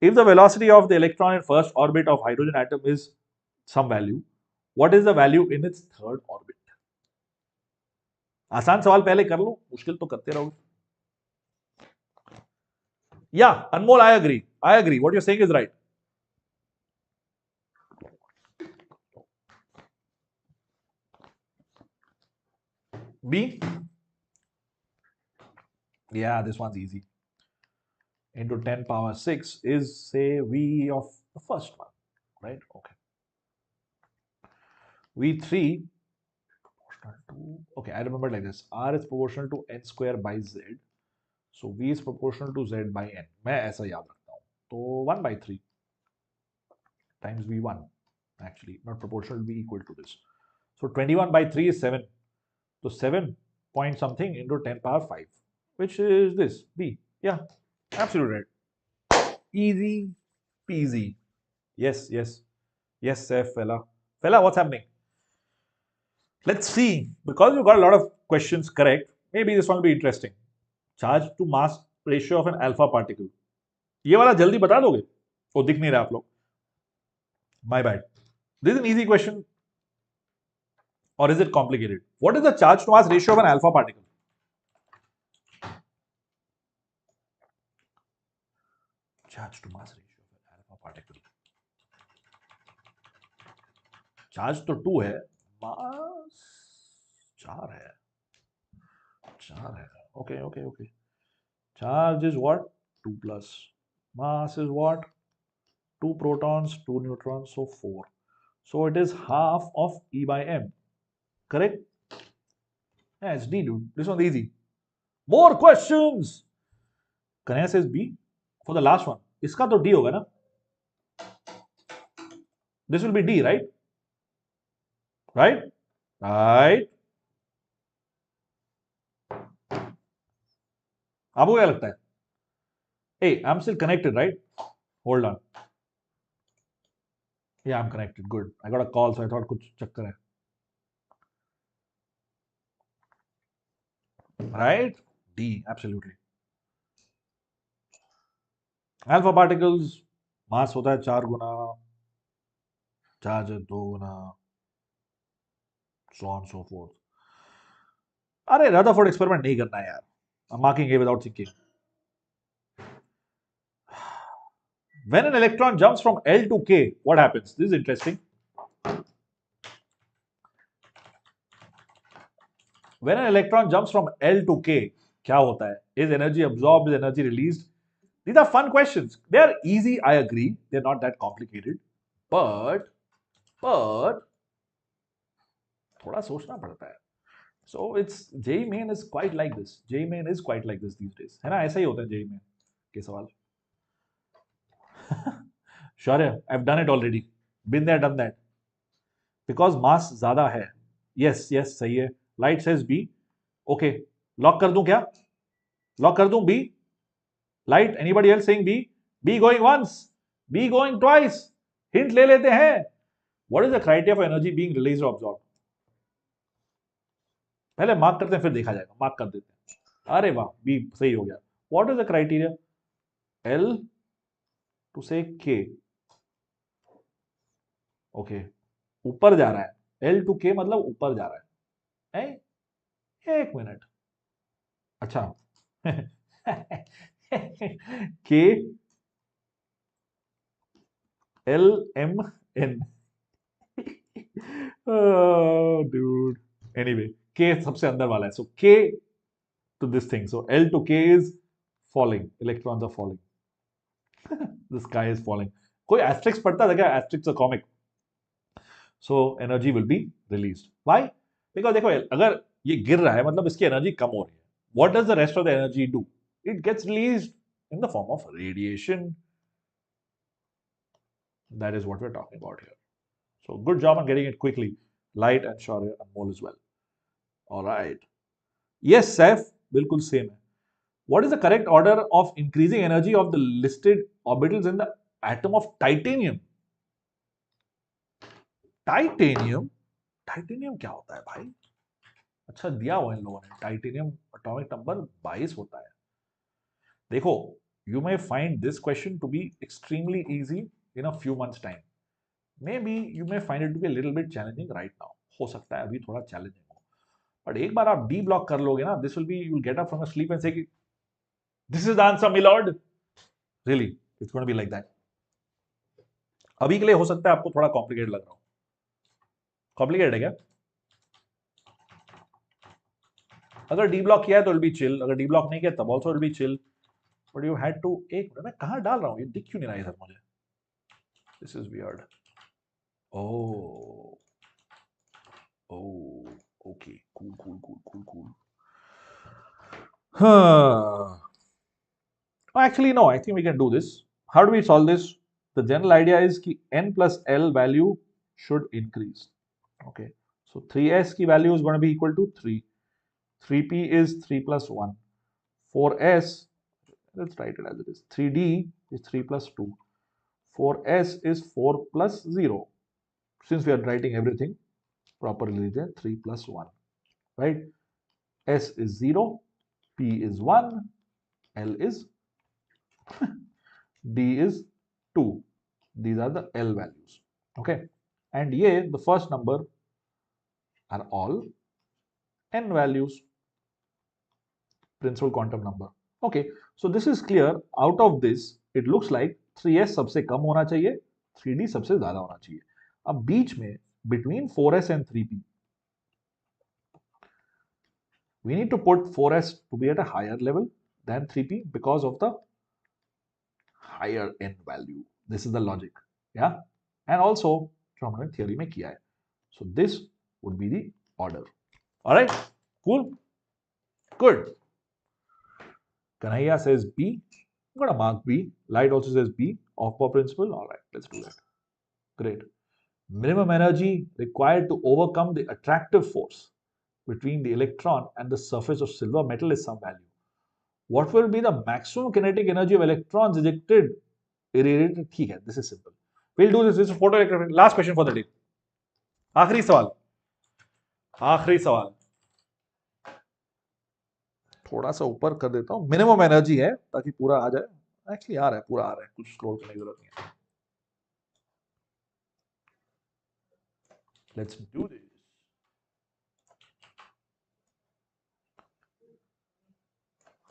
If the velocity of the electron in first orbit of hydrogen atom is some value, what is the value in its third orbit? आसान सवाल पहले कर लो, मुश्किल तो करते रहोगे. Yeah, Anmol, I agree. I agree. What you're saying is right. B? Yeah, this one's easy. Into 10 power 6 is, say, V of the first one, right? Okay. V3 proportional to, okay, I remember like this. R is proportional to n square by Z. So V is proportional to Z by N. मैं ऐसा याद रखता हूँ. तो 1 by 3 times V1, actually, not proportional, will be equal to this. So 21 by 3 is 7. So 7 point something into 10 power 5, which is this, B. Yeah, absolutely right. Easy peasy. Yes, yes. Yes, sir, fella. Fella, what's happening? Let's see. Because you got a lot of questions correct, maybe this one will be interesting. Charge to mass ratio of an alpha particle. ये वाला जल्दी बता दोगे? वो दिख नहीं रहा आप लोग. My bad. This is an easy question. Or is it complicated? What is the charge to mass ratio of an alpha particle? Charge to mass ratio of an alpha particle. Charge तो 2 है, मास 4 है, 4 है. Okay, okay, okay. Charge is what? 2 plus. Mass is what? 2 protons, 2 neutrons, so 4. So it is half of E by M. Correct? Yeah, it's D, dude. This one's easy. More questions. Kanaya says B for the last one. इसका तो D होगा ना? This will be D, right? Right? Right? आपको क्या लगता है? Hey, I'm still connected, right? Hold on. Yeah, I'm connected. Good. I got a call, so I thought कुछ चक्कर है. Right? D, absolutely. Alpha particles, mass होता है 4 गुना, charge है 2 गुना, so on so forth. अरे Rutherford experiment नहीं करना है यार. I'm marking A without thinking. When an electron jumps from L to K, what happens? This is interesting. When an electron jumps from L to K, क्या होता है? Is energy absorbed? Is energy released? These are fun questions. They are easy, I agree. They're not that complicated. But थोड़ा सोचना पड़ता है. So it's JEE main is quite like this. JEE main is quite like this these days. है ना? ऐसा ही होता है JEE main के सवाल. Sure, I've done it already. Been there, done that. Because mass ज़्यादा है. Yes, सही है. Light says B. Okay. Lock कर दूं क्या? Lock कर दूं B? Light, anybody else saying B? B going once. B going twice. Hint ले लेते हैं. What is the criteria for energy being released or absorbed? पहले मार्क करते हैं फिर देखा जाएगा. मार्क कर देते हैं. अरे वाह, B सही हो गया. What is the criteria? L to say K. Okay. ऊपर जा रहा है. L to K मतलब ऊपर जा रहा है. एक मिनट. अच्छा. K L M N. Oh, dude. Anyway, K सबसे अंदर वाला है. So K to this thing. So L to K is falling. Electrons are falling. The sky is falling. कोई asterisk पढ़ता था क्या? Asterisk a comic. So energy will be released. Why? Because देखो अगर ये गिर रहा है मतलब इसकी एनर्जी कम हो रही है. What does the rest of the energy do? It gets released in the form of radiation. That is what we're talking about here. So good job on getting it quickly. Light and Shaurya and mole as well. All right. Yes, Saif, बिल्कुल same है. What is the correct order of increasing energy of the listed orbitals in the atom of titanium? Titanium? Titanium क्या होता है भाई? अच्छा दिया हुआ इन लोगों ने. Titanium atomic number 22 होता है. देखो, you may find this question to be extremely easy in a few months time. Maybe you may find it to be a little bit challenging right now. हो सकता है अभी थोड़ा challenging हो. But एक बार आप D block कर लोगे ना, this will be, you'll get up from your sleep and say, this is the answer, my lord. Really, it's going to be like that. अभी के लिए हो सकता है आपको थोड़ा complicated लग रहा हो. Complicated है क्या? अगर D block किया है तो it'll be chill. अगर D block नहीं किया तब also it'll be chill. But you had to, एक मिनट, मैं कहाँ डाल रहा हूँ? ये दिख क्यों नहीं रहा है इधर मुझे? This is weird. Oh, okay, cool. Actually, no, I think we can do this. How do we solve this? The general idea is that n plus L value should increase. Okay, so 3s की value is going to be equal to 3. 3p is 3 plus 1. 4s, let's write it as it is. 3d is 3 plus 2. 4s is 4 plus 0. Since we are writing everything properly there, 3 plus 1, right? S is 0, P is 1, L is D is 2. These are the L values, okay? And yeah, the first number are all N values, principal quantum number. Okay, so this is clear. Out of this, it looks like 3s सबसे कम होना चाहिए, 3d सबसे ज़्यादा होना चाहिए. अब बीच में between 4s and 3p, we need to put 4s to be at a higher level than 3p because of the higher n value. This is the logic. Yeah. And also, जो हमने theory में किया है. So this would be the order. All right. Cool. Good. Kanhaiya says B. I'm going to mark B. Light also says B. Off-Bohr principle. All right. Let's do that. Great. Minimum energy required to overcome the attractive force between the electron and the surface of silver metal is some value. What will be the maximum kinetic energy of electrons ejected? Irradiated. ठीक है. This is simple. We'll do this. This is photoelectric. Last question for the day. आखिरी सवाल. आखिरी सवाल. थोड़ा सा ऊपर कर देता हूं. मिनिमम एनर्जी है ताकि पूरा आ जाए. एक्चुअली आ रहा है, पूरा आ रहा है. कुछ स्क्रॉल करने की जरूरत नहीं है. Let's do this.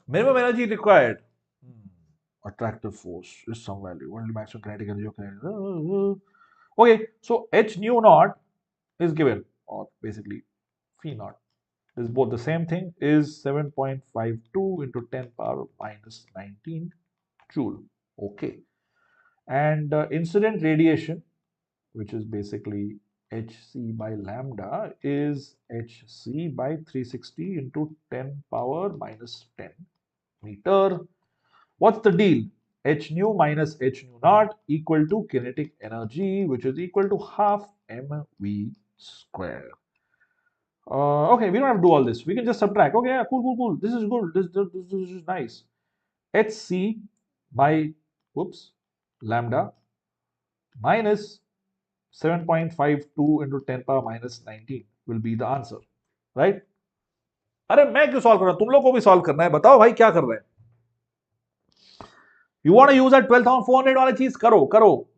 Minimum energy required. Attractive force is some value. Only maximum kinetic energy of kinetic. Okay, so h nu naught is given, or basically phi naught. This is both the same thing, is 7.52 into 10 power minus 19 joule. Okay. And incident radiation, which is basically hc by lambda, is hc by 360 into 10 power minus 10 meter. What's the deal? H nu minus h nu naught equal to kinetic energy, which is equal to half mv square. Okay, we don't have to do all this. We can just subtract. Okay, yeah, cool. This is good. This is nice. hc by, lambda minus 7.52 into 10 power minus 19 will be the answer, right? अरे मैं क्यों solve कर रहा हूं? तुम लोग को भी सॉल्व करना है. बताओ भाई क्या कर रहे हैं? You want to use that 12,400 वाला चीज करो.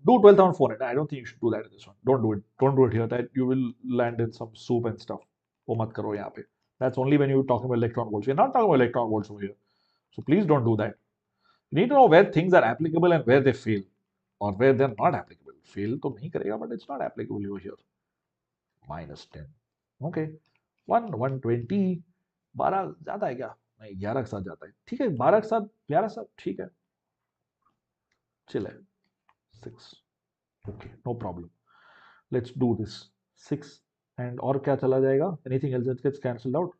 Do 12,400. I don't think you should do that in this one. Don't do it. Don't do it here. That you will land in some soup and stuff. वो मत करो यहाँ पे. That's only when you're talking about electron volts. We're not talking about electron volts over here. So please don't do that. You need to know where things are applicable and where they fail, or where they're not applicable. Fail तो नहीं करेगा, but it's not applicable over here. Minus 10. Okay. 120. 12 ज्यादा है क्या? नहीं, 11 के साथ जाता है. ठीक है, 12 के साथ 11 साथ ठीक है. Chill है. 6. Okay, no problem. Let's do this. 6 and और क्या चला जाएगा? Anything else that gets cancelled out?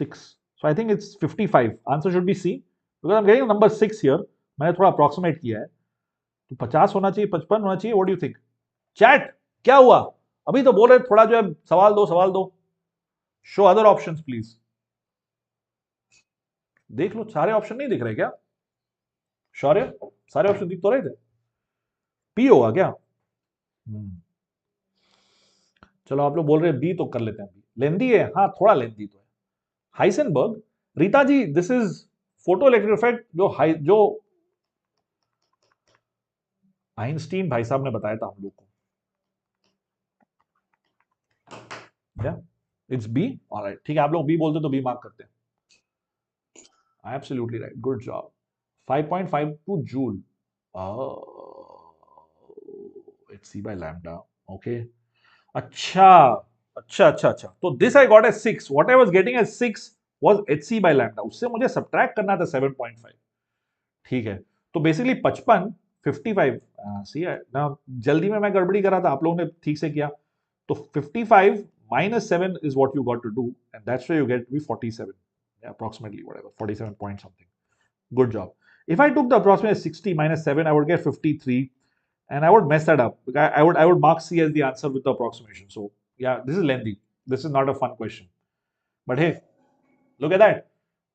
6. So I think it's 55. Answer should be C. Because I'm getting number 6 here. मैंने थोड़ा approximate किया है. तो 50 होना चाहिए, 55 होना चाहिए. What do you think? Chat, क्या हुआ? अभी तो बोल रहे थोड़ा जो है सवाल दो. Show other options please. देख लो, सारे ऑप्शन नहीं दिख रहे क्या? शौर्य, सारे ऑप्शन दिख तो रहे थे. पी होगा क्या? चलो, आप लोग बोल रहे हैं बी, तो कर लेते हैं. लेंदी है, हाँ थोड़ा लेंदी तो है. Heisenberg. Rita ji, this is photoelectric effect जो आइंस्टीन भाई साहब ने बताया था हम लोग को. It's B. ऑलराइट, ठीक है. आप लोग बी बोलते तो बी मार्क करते हैं. Absolutely right. Good job. 5.52 joule. hc by lambda. Okay. अच्छा. तो this I got as 6. What I was getting as 6 was hc by lambda. उससे मुझे subtract करना था 7.5. ठीक है. तो basically 55. See ना, जल्दी में मैं गड़बड़ी कर रहा था, आप लोगों ने ठीक से किया. तो 55 minus 7 is what you got to do, and that's where you get to be 47. Yeah, approximately, whatever, 47 point something. Good job. If I took the approximate 60 minus 7, I would get 53, and I would mess that up. I would mark C as the answer with the approximation. So yeah, this is lengthy. This is not a fun question. But hey, look at that.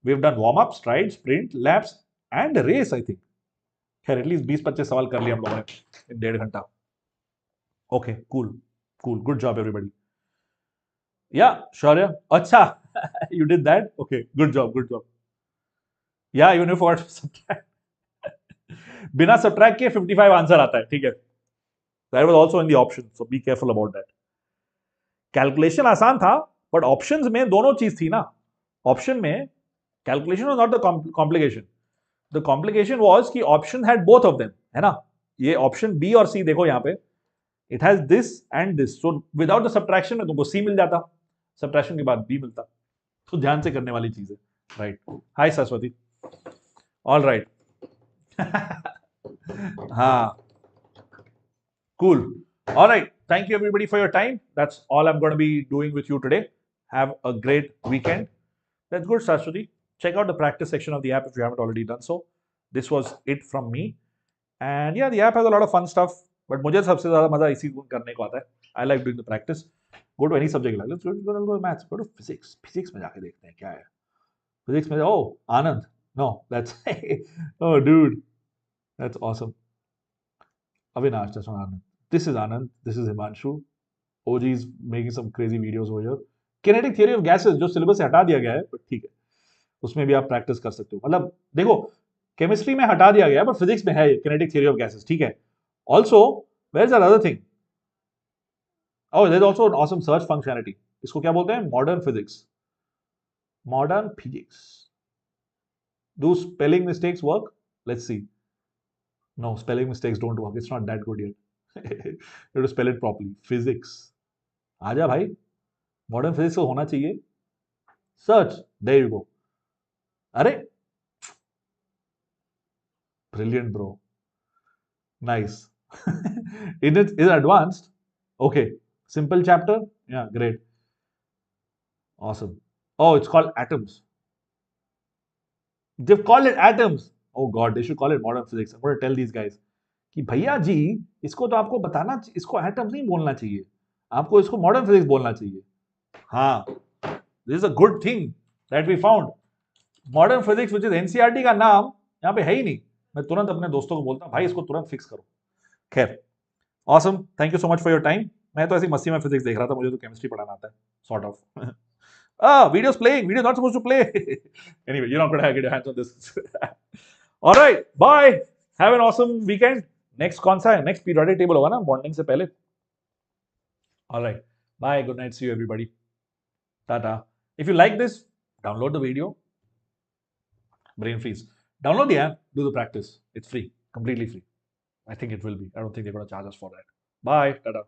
We've done warm-up, stride, sprint, laps, and race, I think. Here, at least 20-25 सवाल कर लिए हम लोगों ने in 1.5 घंटा. Okay, cool. Good job, everybody. Yeah, Shaurya. Acha, you did that? Okay, good job. Yeah, even if what subtract. बिना subtract के 55 answer आता है, ठीक है. That was also in the option, so be careful about that. Calculation आसान था, but options में दोनों चीज थी ना. Option में calculation was not the complication. The complication was कि option had both of them, है ना. ये option B और C देखो यहाँ पे. It has this and this, so without the subtraction में तुमको सी मिल जाता, सब्ट्रैक्शन के बाद बी मिलता। तो ध्यान से करने वाली चीज है, राइट। हाय सरस्वती, ऑल राइट। हाँ, cool. All right, thank you everybody for your time. That's all I'm going to be doing with you today. Have a great weekend. That's good, Saraswati. Check out the practice section of the app if you haven't already done so. This was it from me. And yeah, the app has a lot of fun stuff, but मुझे सबसे ज़्यादा मज़ा इसी करने को आता है. I like doing the practice. Go to any subject. Let's go to maths. Go to physics. Physics में जाके देखते हैं क्या है. Physics में, oh, Anand. No, that's, oh dude, that's awesome. Avinash, that's not Anand. This is Anand. This is Himanshu. OG is making some crazy videos over here. Kinetic theory of gases जो syllabus से हटा दिया गया है, but ठीक है, उसमें भी आप प्रैक्टिस कर सकते हो। मतलब देखो, केमिस्ट्री में हटा दिया गया है, but फिजिक्स में है किनेटिक थियरी ऑफ गैसेस, ठीक है। Also where is another thing, oh there is also an awesome search functionality. इसको क्या बोलते हैं? Modern physics. Modern physics. Do spelling mistakes work? Let's see. No, spelling mistakes don't work. It's not that good yet. You have to spell it properly. Physics. आजा भाई, modern physics को होना चाहिए। Search, there you go. अरे brilliant bro, nice. Is it advanced? Okay, simple chapter. Yeah, great, awesome. Oh, it's called atoms. They've called it atoms. Oh God, they should call it modern physics. I'm going to tell these guys कि भैया जी, इसको तो आपको बताना, इसको atoms नहीं बोलना चाहिए, आपको इसको मॉडर्न फिजिक्स बोलना चाहिए। हाँ, this is a good thing that we found. Modern physics which is NCERT का नाम यहाँ पे है ही नहीं। मैं तुरंत अपने दोस्तों को बोलता हूँ, भाई इसको तुरंत फिक्स करो। खैर, awesome, thank you so much for your time. मैं तो ऐसी मस्ती में फिजिक्स देख रहा था, मुझे तो केमिस्ट्री पढ़ाना आता है, sort of. Video's playing. Video's not supposed to play. Anyway, you're not going to get your hands on this. All right, bye. Have an awesome weekend. Next कौन सा है? Next periodic table होगा ना bonding से पहले। All right, bye. Good night. See you everybody. Tata. If you like this, download the video. Brain freeze. Download the app. Do the practice. It's free. Completely free. I think it will be. I don't think they're going to charge us for that. Bye. Tata.